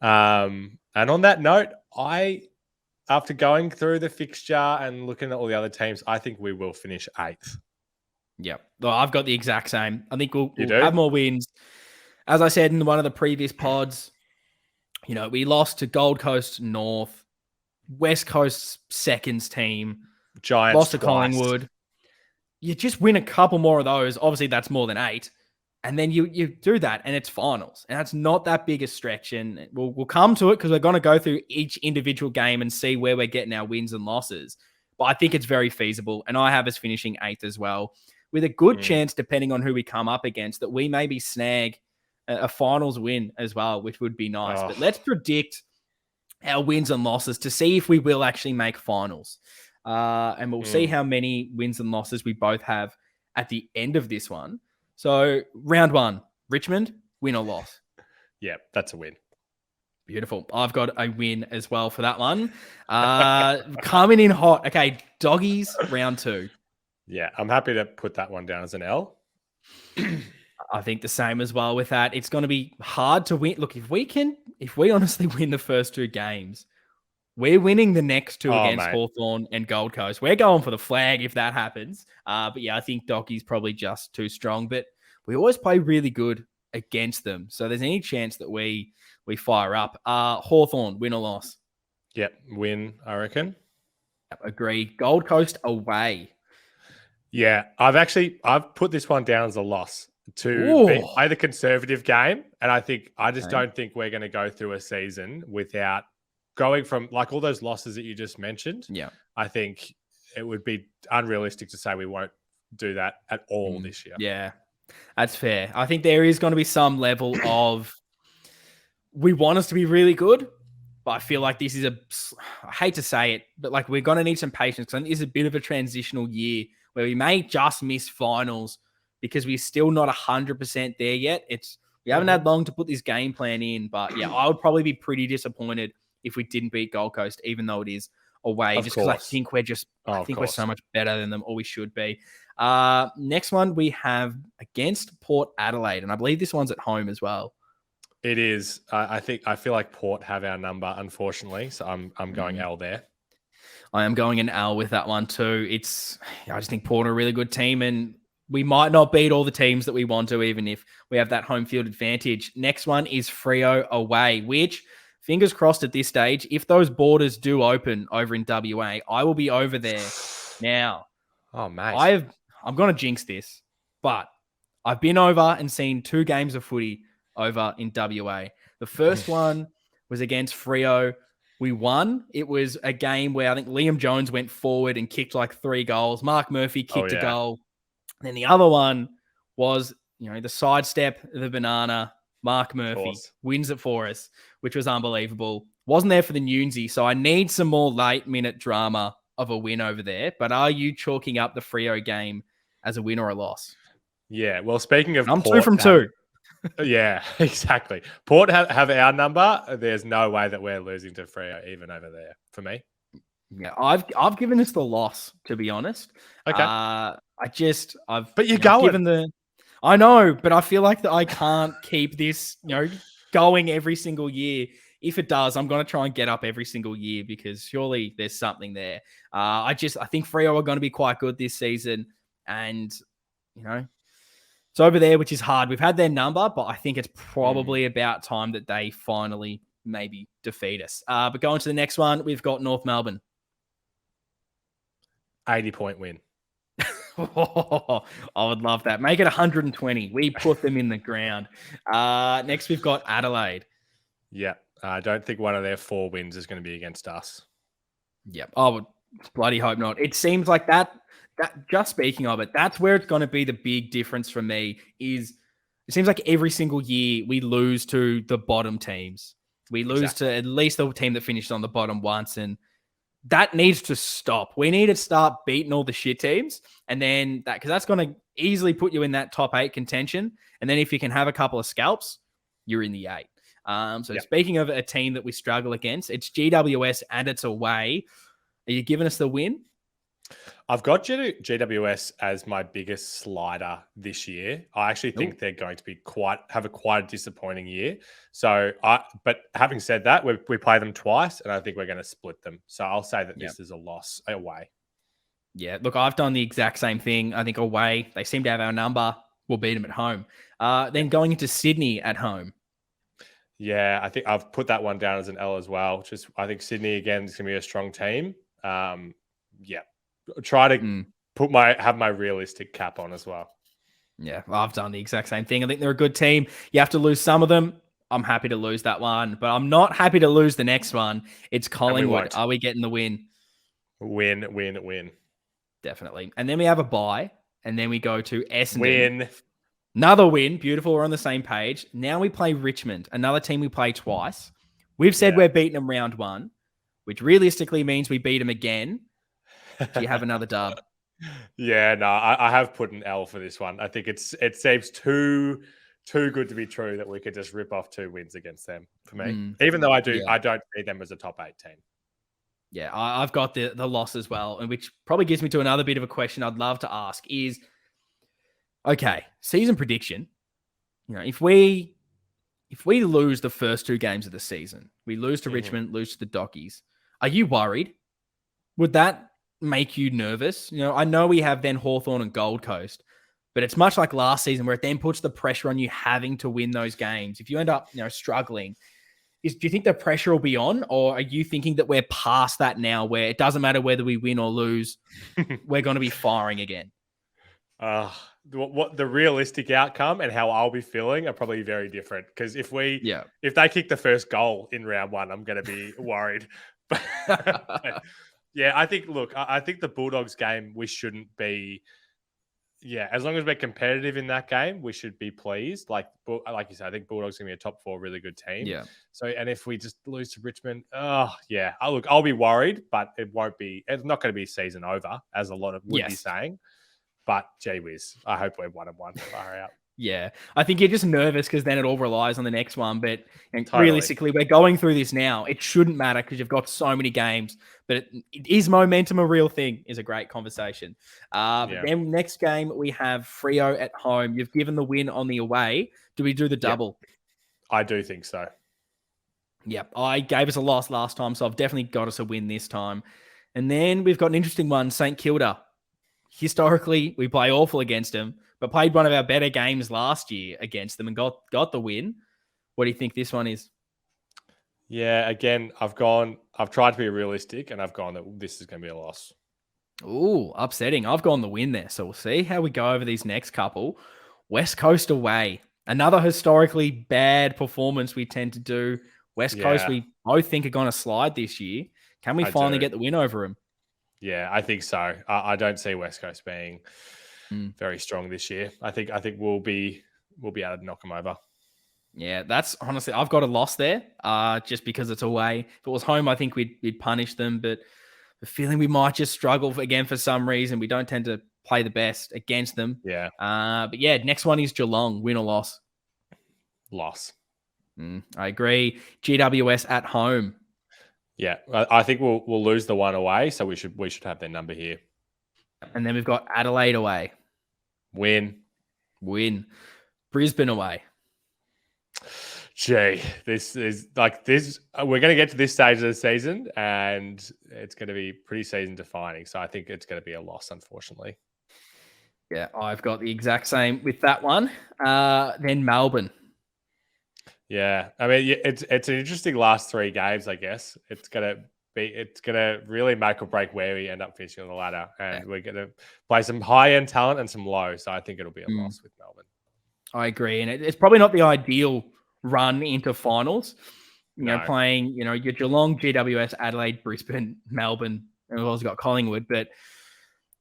And on that note, after going through the fixture and looking at all the other teams, I think we will finish 8th. Yep. Well, I've got the exact same. I think we'll have more wins. As I said in one of the previous pods, we lost to Gold Coast North, West Coast's seconds team, Giants lost to twice. Collingwood. You just win a couple more of those. Obviously, that's more than 8. And then you do that, and it's finals. And that's not that big a stretch. And we'll come to it because we're going to go through each individual game and see where we're getting our wins and losses. But I think it's very feasible. And I have us finishing 8th as well, with a good chance, depending on who we come up against, that we maybe snag a finals win as well, which would be nice. But let's predict our wins and losses to see if we will actually make finals. And we'll see how many wins and losses we both have at the end of this one. So round 1, Richmond, win or loss? Yeah, that's a win. Beautiful. I've got a win as well for that one. Coming in hot. Okay, Doggies, round 2. Yeah, I'm happy to put that one down as an L. I think the same as well with that. It's going to be hard to win. Look, if we honestly win the first 2 games, we're winning the next 2 against Hawthorn and Gold Coast. We're going for the flag if that happens. But I think Dockie's probably just too strong. But we always play really good against them. So there's any chance that we fire up. Hawthorn, win or loss? Yep, win, I reckon. Agree. Gold Coast away. Yeah, I've put this one down as a loss to play the conservative game. And I just don't think we're going to go through a season without going from like all those losses that you just mentioned. Yeah. I think it would be unrealistic to say we won't do that at all this year. Yeah, that's fair. I think there is going to be some level of we want us to be really good, but I feel like this is I hate to say it, but like we're going to need some patience because I think this is a bit of a transitional year where we may just miss finals because we're still not 100% there yet. We haven't had long to put this game plan in, but yeah, I would probably be pretty disappointed if we didn't beat Gold Coast, even though it is away, just because I think we're so much better than them, or we should be. Next one we have against Port Adelaide, and I believe this one's at home as well. It is. I feel like Port have our number, unfortunately. So I'm going L there. I am going an L with that one too. I just think Port are a really good team, and we might not beat all the teams that we want to, even if we have that home field advantage. Next one is Freo away, which, fingers crossed at this stage, if those borders do open over in WA, I will be over there. Now, oh mate, I'm going to jinx this, but I've been over and seen 2 games of footy over in WA. The first one was against Freo. We won. It was a game where I think Liam Jones went forward and kicked like 3 goals. Mark Murphy kicked a goal. And then the other one was, the sidestep, the banana. Mark Murphy wins it for us, which was unbelievable. Wasn't there for the Newsy, so I need some more late-minute drama of a win over there. But are you chalking up the Freo game as a win or a loss? Yeah, well, speaking of I'm Port, 2 from 2. Yeah, exactly. Port have our number. There's no way that we're losing to Freo even over there for me. Yeah, I've given us the loss, to be honest. Okay. But you're going. I know, but I feel like that I can't keep this, going every single year. If it does, I'm going to try and get up every single year because surely there's something there. I think Freo are going to be quite good this season, and it's over there, which is hard. We've had their number, but I think it's probably about time that they finally maybe defeat us. But going to the next one, we've got North Melbourne. 80-point win. I would love that. Make it 120. We put them in the ground. Next, we've got Adelaide. Yeah. I don't think one of their 4 wins is going to be against us. Yep. I would bloody hope not. It seems like that just speaking of it, that's where it's going to be the big difference for me is it seems like every single year we lose to the bottom teams. We lose to at least the team that finished on the bottom once, and that needs to stop. We need to start beating all the shit teams, and then because that's going to easily put you in that top 8 contention. And then if you can have a couple of scalps, you're in the 8. Speaking of a team that we struggle against, it's GWS and it's away. Are you giving us the win? I've got GWS as my biggest slider this year. I actually think they're going to be quite a disappointing year. But having said that, we play them twice, and I think we're going to split them. So I'll say that this is a loss away. Yeah, look, I've done the exact same thing. I think away, they seem to have our number. We'll beat them at home. Then going into Sydney at home. Yeah, I think I've put that one down as an L as well. I think Sydney again is going to be a strong team. Try to have my realistic cap on as well. Yeah, I've done the exact same thing. I think they're a good team. You have to lose some of them. I'm happy to lose that one, but I'm not happy to lose the next one. It's Collingwood. Are we getting the win? Win. Definitely. And then we have a bye, and then we go to Essendon. Win. Another win. Beautiful. We're on the same page. Now we play Richmond, another team we play twice. We've said we're beating them round 1, which realistically means we beat them again. Do you have another dub? Yeah, no, I have put an L for this one. I think it seems too good to be true that we could just rip off 2 wins against them for me. Even though I don't see them as a top 8 team. Yeah, I've got the loss as well, and which probably gets me to another bit of a question I'd love to ask is, okay, season prediction. If we lose the first 2 games of the season, we lose to Richmond, lose to the Dockies, are you worried? Would that make you nervous? I know we have then Hawthorn and Gold Coast, but it's much like last season where it then puts the pressure on you having to win those games. If you end up, struggling, do you think the pressure will be on, or are you thinking that we're past that now where it doesn't matter whether we win or lose, we're going to be firing again? What the realistic outcome and how I'll be feeling are probably very different. Because if they kick the first goal in round 1, I'm going to be worried. Yeah, I think. Look, I think the Bulldogs game we shouldn't be. Yeah, as long as we're competitive in that game, we should be pleased. Like you said, I think Bulldogs gonna be a top 4 really good team. Yeah. So, and if we just lose to Richmond, oh yeah, I'll be worried, but it won't be. It's not going to be season over, as a lot of would be Yes. saying. But gee whiz, I hope we're 1-1. Far out. Yeah, I think you're just nervous because then it all relies on the next one. But Totally. realistically, we're going through this now. It shouldn't matter because you've got so many games. But is momentum a real thing? Is a great conversation. But then next game we have Freo at home. You've given the win on the away. Do we do the double? Yep. I do think so. Yep, I gave us a loss last time, so I've definitely got us a win this time. And then we've got an interesting one, St Kilda. Historically, we play awful against them, but played one of our better games last year against them and got the win. What do you think this one is? Yeah, again, I've tried to be realistic, and I've gone that this is going to be a loss. Ooh, upsetting. I've gone the win there, so we'll see how we go over these next couple. West Coast away. Another historically bad performance we tend to do. West Coast, we both think are going to slide this year. Can we finally get the win over them? Yeah, I think so. I don't see West Coast being very strong this year. I think we'll be able to knock them over. Yeah, that's honestly, I've got a loss there, just because it's away. If it was home, I think we'd punish them, but the feeling we might just struggle again for some reason. We don't tend to play the best against them. Yeah. But yeah, next one is Geelong, win or loss. Loss. I agree. GWS at home. Yeah, I think we'll lose the one away, so we should have their number here. And then we've got Adelaide away. Win. Brisbane away. Gee, this is like this. We're going to get to this stage of the season, and it's going to be pretty season defining. So I think it's going to be a loss, unfortunately. Yeah, I've got the exact same with that one. Then Melbourne. Yeah, I mean, it's an interesting last 3 games, I guess. It's gonna really make or break where we end up finishing on the ladder, and we're gonna play some high end talent and some low. So I think it'll be a loss with Melbourne. I agree, and it's probably not the ideal run into finals. You know, playing your Geelong, GWS, Adelaide, Brisbane, Melbourne, and we've also got Collingwood, but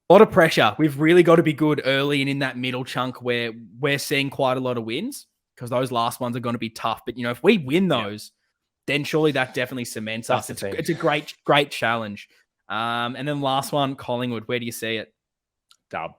a lot of pressure. We've really got to be good early and in that middle chunk where we're seeing quite a lot of wins, because those last ones are going to be tough. But, if we win those, then surely that definitely cements us. It's a great challenge. And then last one, Collingwood. Where do you see it? Dub.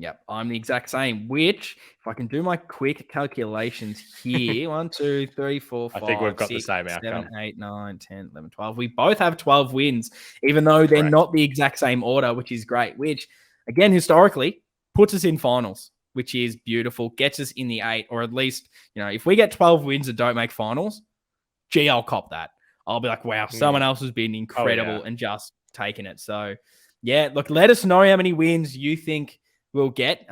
Yep, I'm the exact same, which, if I can do my quick calculations here, 1, 2, 3, 4, 5, I think we've got 6, the same outcome. 7, 8, 9, 10, 11, 12. We both have 12 wins, even though they're not the exact same order, which is great, which, again, historically, puts us in finals, which is beautiful, gets us in the 8, or at least, if we get 12 wins and don't make finals, gee, I'll cop that. I'll be like, wow, someone else has been incredible and just taken it. So, yeah, look, let us know how many wins you think we'll get.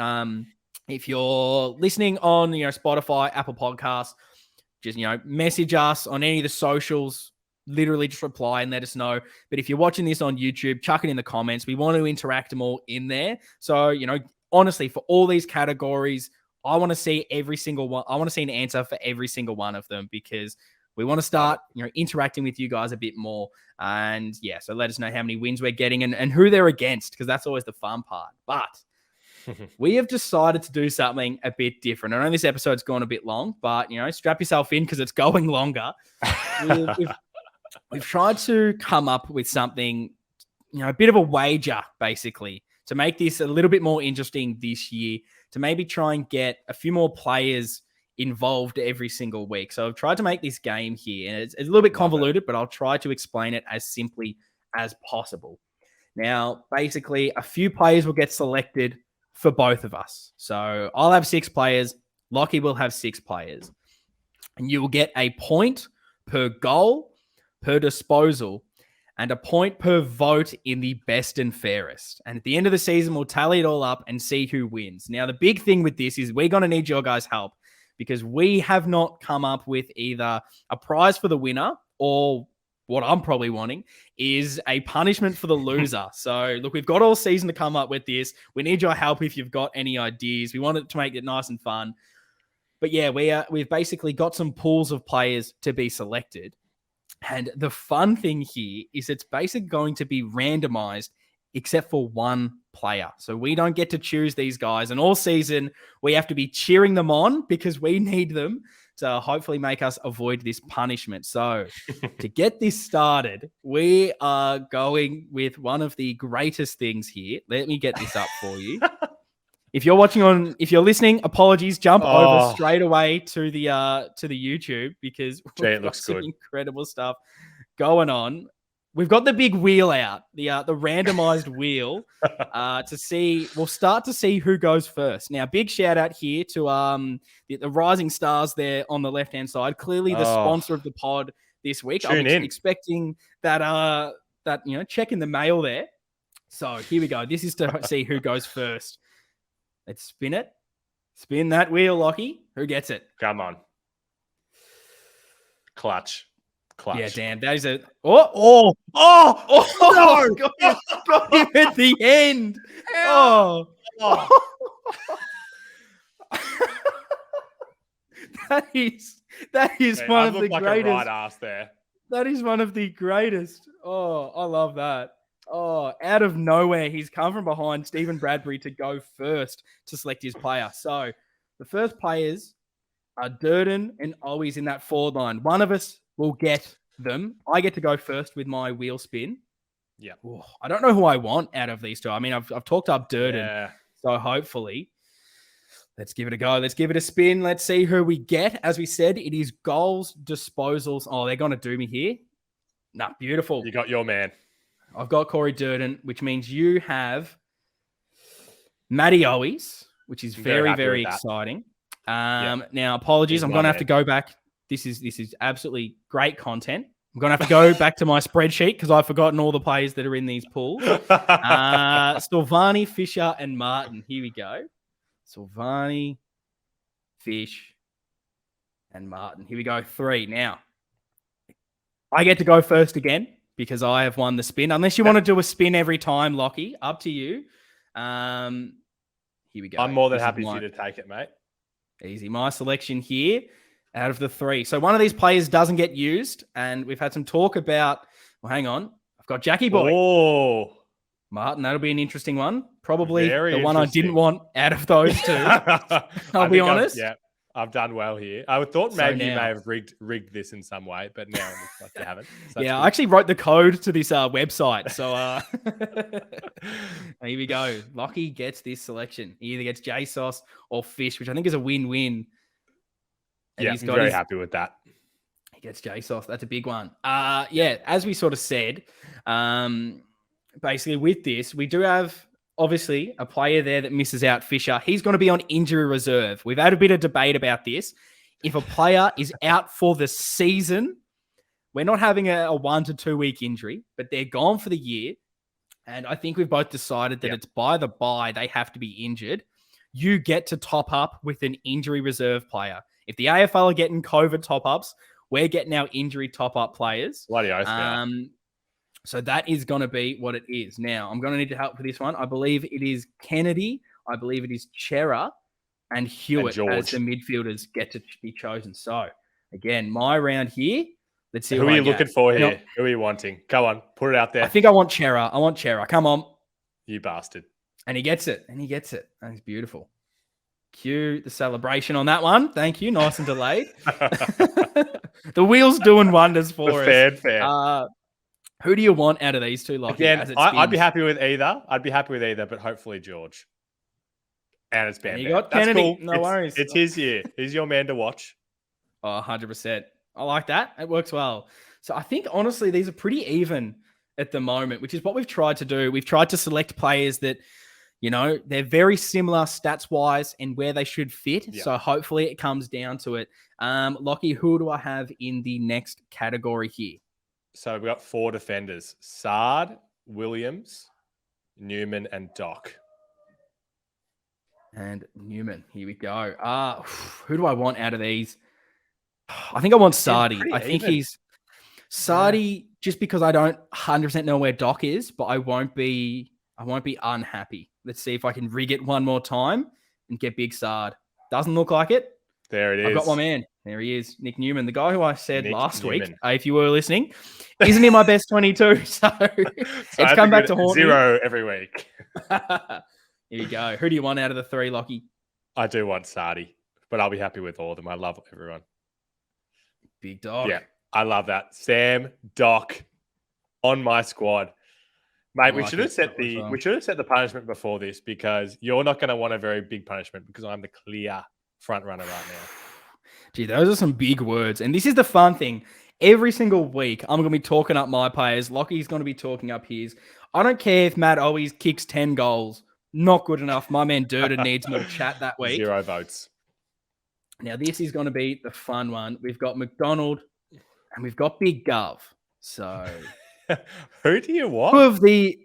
If you're listening on, Spotify, Apple Podcasts, just, message us on any of the socials, literally just reply and let us know. But if you're watching this on YouTube, chuck it in the comments. We want to interact them all in there. So, honestly, for all these categories, I want to see every single one. I want to see an answer for every single one of them, because we want to start, interacting with you guys a bit more. And yeah, so let us know how many wins we're getting and who they're against, because that's always the fun part. But we have decided to do something a bit different. I know this episode's gone a bit long, but, strap yourself in because it's going longer. We've tried to come up with something, a bit of a wager, basically, to make this a little bit more interesting this year, to maybe try and get a few more players involved every single week. So I've tried to make this game here, and it's a little bit convoluted, but I'll try to explain it as simply as possible. Now, basically, a few players will get selected for both of us. So I'll have 6 players. Lockie will have 6 players. And you will get a point per goal, per disposal, and a point per vote in the best and fairest. And at the end of the season, we'll tally it all up and see who wins. Now, the big thing with this is we're going to need your guys' help, because we have not come up with either a prize for the winner, or what I'm probably wanting is a punishment for the loser. So look, we've got all season to come up with this. We need your help if you've got any ideas. We want it to make it nice and fun. But yeah, we've basically got some pools of players to be selected. And the fun thing here is it's basically going to be randomized except for one player. So we don't get to choose these guys. And all season, we have to be cheering them on because we need them to hopefully make us avoid this punishment. So to get this started, we are going with one of the greatest things here. Let me get this up for you. If you're listening, apologies. Jump over straight away to the YouTube because we've got some incredible stuff going on. We've got the big wheel out, the randomized wheel to see. We'll start to see who goes first. Now, big shout out here to the rising stars there on the left hand side. Clearly, the sponsor of the pod this week. I'm expecting that check in the mail there. So here we go. This is to see who goes first. Let's spin it. Spin that wheel, Lockie. Who gets it? Come on. Clutch. Yeah, damn. That is a... no! Got him at the end. Oh. That is one of the greatest. A right ass there. That is one of the greatest. Oh, I love that. Oh, out of nowhere, he's come from behind Stephen Bradbury to go first to select his player. So the first players are Durden and Owies in that forward line. One of us will get them. I get to go first with my wheel spin. Yeah. I don't know who I want out of these two. I mean, I've talked up Durden. So hopefully, let's give it a go. Let's give it a spin. Let's see who we get. As we said, it is goals, disposals. Oh, they're going to do me here. Nah, beautiful. You got your man. I've got Corey Durden, which means you have Matty Owies, which is very, very exciting. Now, apologies. I'm going to have to go back. This is absolutely great content. I'm going to have to go back to my spreadsheet because I've forgotten all the players that are in these pools. Silvani, Fisher, and Martin. Here we go. Silvani, Fish, and Martin. Here we go. 3. Now, I get to go first again because I have won the spin. Unless you want to do a spin every time, Lockie, up to you. Here we go. I'm more than happy for you to take it, mate. Easy. My selection here out of the 3. So one of these players doesn't get used, and we've had some talk about, well, hang on. I've got Jackie Boy. Oh. Martin, that'll be an interesting one. Probably the one I didn't want out of those two. I'll be honest. I've done well here. I thought maybe you may have rigged this in some way, but now it looks like you haven't. So I actually wrote the code to this website. So here we go. Lockie gets this selection. He either gets JSOS or Fish, which I think is a win-win. And I'm very happy with that. He gets JSOS. That's a big one. As we sort of said, basically with this, we do have obviously a player there that misses out, Fisher. He's going to be on injury reserve. We've had a bit of debate about this. If a player is out for the season, we're not having a 1 to 2 week injury, but they're gone for the year. And I think we've both decided that it's by the bye they have to be injured. You get to top up with an injury reserve player. If the AFL are getting COVID top-ups, we're getting our injury top-up players. Bloody oath, So that is going to be what it is. Now, I'm going to need to help for this one. I believe it is Kennedy. I believe it is Chera and Hewitt as the midfielders get to be chosen. So, again, my round here. Let's see who are you looking for here. Who are you wanting? Come on, put it out there. I think I want Chera. Come on. You bastard. And he gets it. That is beautiful. Cue the celebration on that one. Thank you. Nice and delayed. The wheel's doing wonders for us. Fair. Who do you want out of these two, Lockie? Again, I'd be happy with either. But hopefully George. And it's Bam. You got Kennedy. Cool. No worries. It's his year. He's your man to watch. Oh, 100%. I like that. It works well. So I think, honestly, these are pretty even at the moment, which is what we've tried to do. We've tried to select players that, they're very similar stats-wise and where they should fit. Yeah. So hopefully it comes down to it. Lockie, who do I have in the next category here? So we've got 4 defenders: Sard, Williams, Newman, and Doc. And Newman, here we go. Who do I want out of these? I think I want Sardi. I think he's Sardi just because I don't 100% know where Doc is, but I won't be unhappy. Let's see if I can rig it one more time and get Big Sard. Doesn't look like it. There it is. I've got my man. There he is, Nick Newman, the guy who I said Nick last week, Newman. if you were listening, isn't he my best 22? So it's come back to haunt me. 0 every week. Here you go. Who do you want out of the 3, Lockie? I do want Sardi, but I'll be happy with all of them. I love everyone. Big dog. Yeah, I love that. Sam, Doc, on my squad. Mate, we should have set the punishment before this, because you're not going to want a very big punishment, because I'm the clear front runner right now. Gee, those are some big words. And this is the fun thing. Every single week, I'm going to be talking up my players. Lockie's going to be talking up his. I don't care if Matt always kicks 10 goals. Not good enough. My man Durden needs more chat that week. 0 votes. Now, this is going to be the fun one. We've got McDonald and we've got Big Gov. So... Who do you want?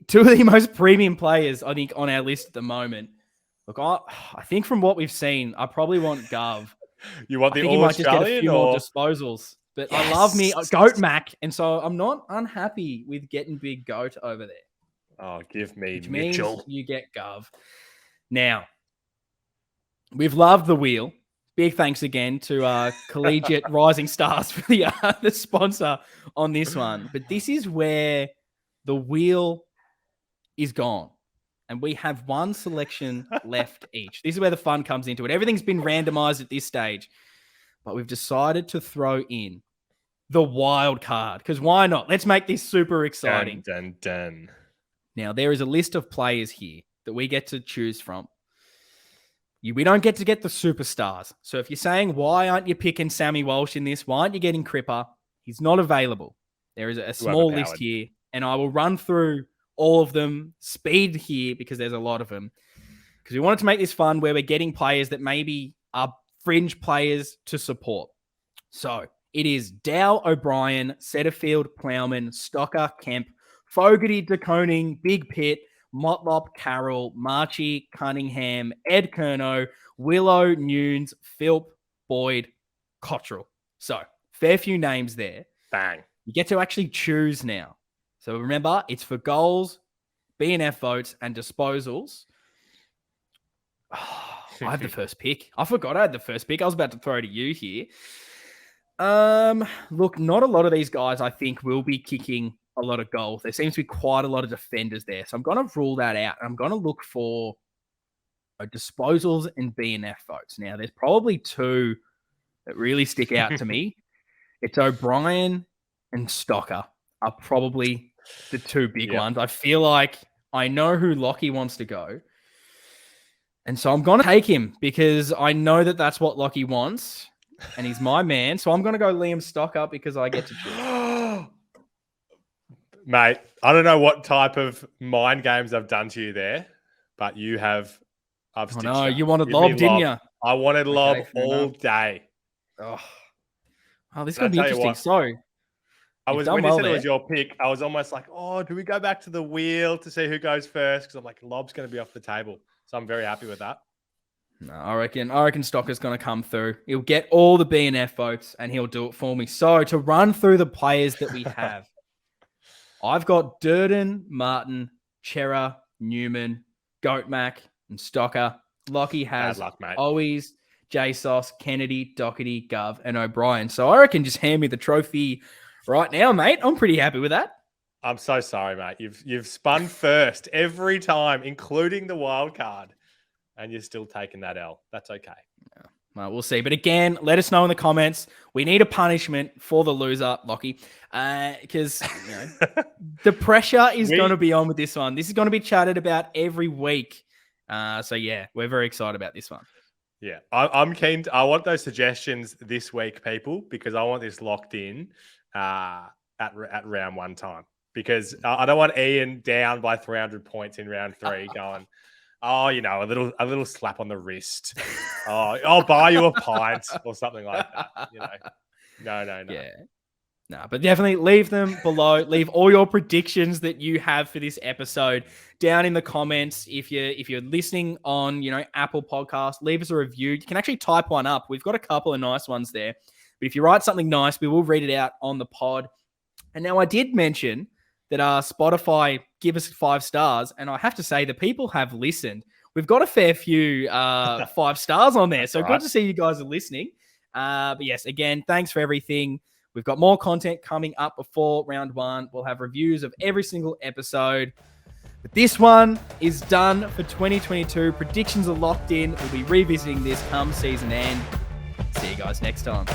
Two of the most premium players, I think, on our list at the moment. Look, I think from what we've seen, I probably want Gov. You want the All-Australian? He might just get a few more disposals. But yes. I love me Goat Mac, and so I'm not unhappy with getting Big Goat over there. Oh, give me Which Mitchell. Means you get Gov. Now, we've loved the wheel. Big thanks again to Collegiate Rising Stars for the sponsor on this one. But this is where the wheel is gone. And we have one selection left each. This is where the fun comes into it. Everything's been randomized at this stage. But we've decided to throw in the wild card. Because why not? Let's make this super exciting. Dun, dun, dun. Now, there is a list of players here that we get to choose from. We don't get to get the superstars. So if you're saying, why aren't you picking Sammy Walsh in this? Why aren't you getting Cripper? He's not available. There is a small list here, and I will run through all of them, speed here, because there's a lot of them. Because we wanted to make this fun where we're getting players that maybe are fringe players to support. So it is Dow, O'Brien, Setterfield, Plowman, Stocker, Kemp, Fogarty, DeConing, Big Pitt, Motlop, Carroll, Marchie, Cunningham, Ed Kerno, Willow, Nunes, Philp, Boyd, Cottrell. So, fair few names there. Bang. You get to actually choose now. So remember, it's for goals, BNF votes, and disposals. Oh, I have the first pick. I forgot I had the first pick. I was about to throw to you here. Look, not a lot of these guys, I think, will be kicking a lot of goals. There seems to be quite a lot of defenders there. So I'm going to rule that out. I'm going to look for disposals and BNF votes. Now, there's probably 2 that really stick out to me. It's O'Brien and Stocker are probably the 2 big ones. I feel like I know who Lockie wants to go. And so I'm going to take him because I know that that's what Lockie wants. And he's my man. So I'm going to go Liam Stocker because I get to choose. Mate, I don't know what type of mind games I've done to you there, but you have. I've stitched you. You wanted Lob, didn't you? I wanted Lob all day. Oh, this is going to be interesting. So, when you said it was your pick, I was almost like, oh, do we go back to the wheel to see who goes first? Because I'm like, Lob's going to be off the table. So I'm very happy with that. No, I reckon Stocker's going to come through. He'll get all the BNF votes and he'll do it for me. So to run through the players that we have, I've got Durden, Martin, Chera, Newman, Goatmac, and Stocker. Lockie has always JSOS, Kennedy, Doherty, Gov, and O'Brien. So I reckon just hand me the trophy right now, mate. I'm pretty happy with that. I'm so sorry, mate. You've spun first every time, including the wild card, and you're still taking that L. That's okay. Yeah. Well, we'll see. But again, let us know in the comments. We need a punishment for the loser, Lockie, because the pressure is going to be on with this one. This is going to be chatted about every week. So yeah, we're very excited about this one. Yeah, I'm keen. I want those suggestions this week, people, because I want this locked in at round 1 time. Because I don't want Ian down by 300 points in round 3 going, oh, a little slap on the wrist. Oh, I'll buy you a pint or something like that. No. Yeah. No, but definitely leave them below. Leave all your predictions that you have for this episode down in the comments. If you're listening on, Apple Podcasts, leave us a review. You can actually type one up. We've got a couple of nice ones there. But if you write something nice, we will read it out on the pod. And now I did mention that Spotify give us 5 stars. And I have to say, the people have listened. we've got a fair few 5 stars on there. So Right. good to see you guys are listening. But yes, again, thanks for everything. We've got more content coming up before round 1. We'll have reviews of every single episode. But this one is done for 2022. Predictions are locked in. We'll be revisiting this come season end. See you guys next time.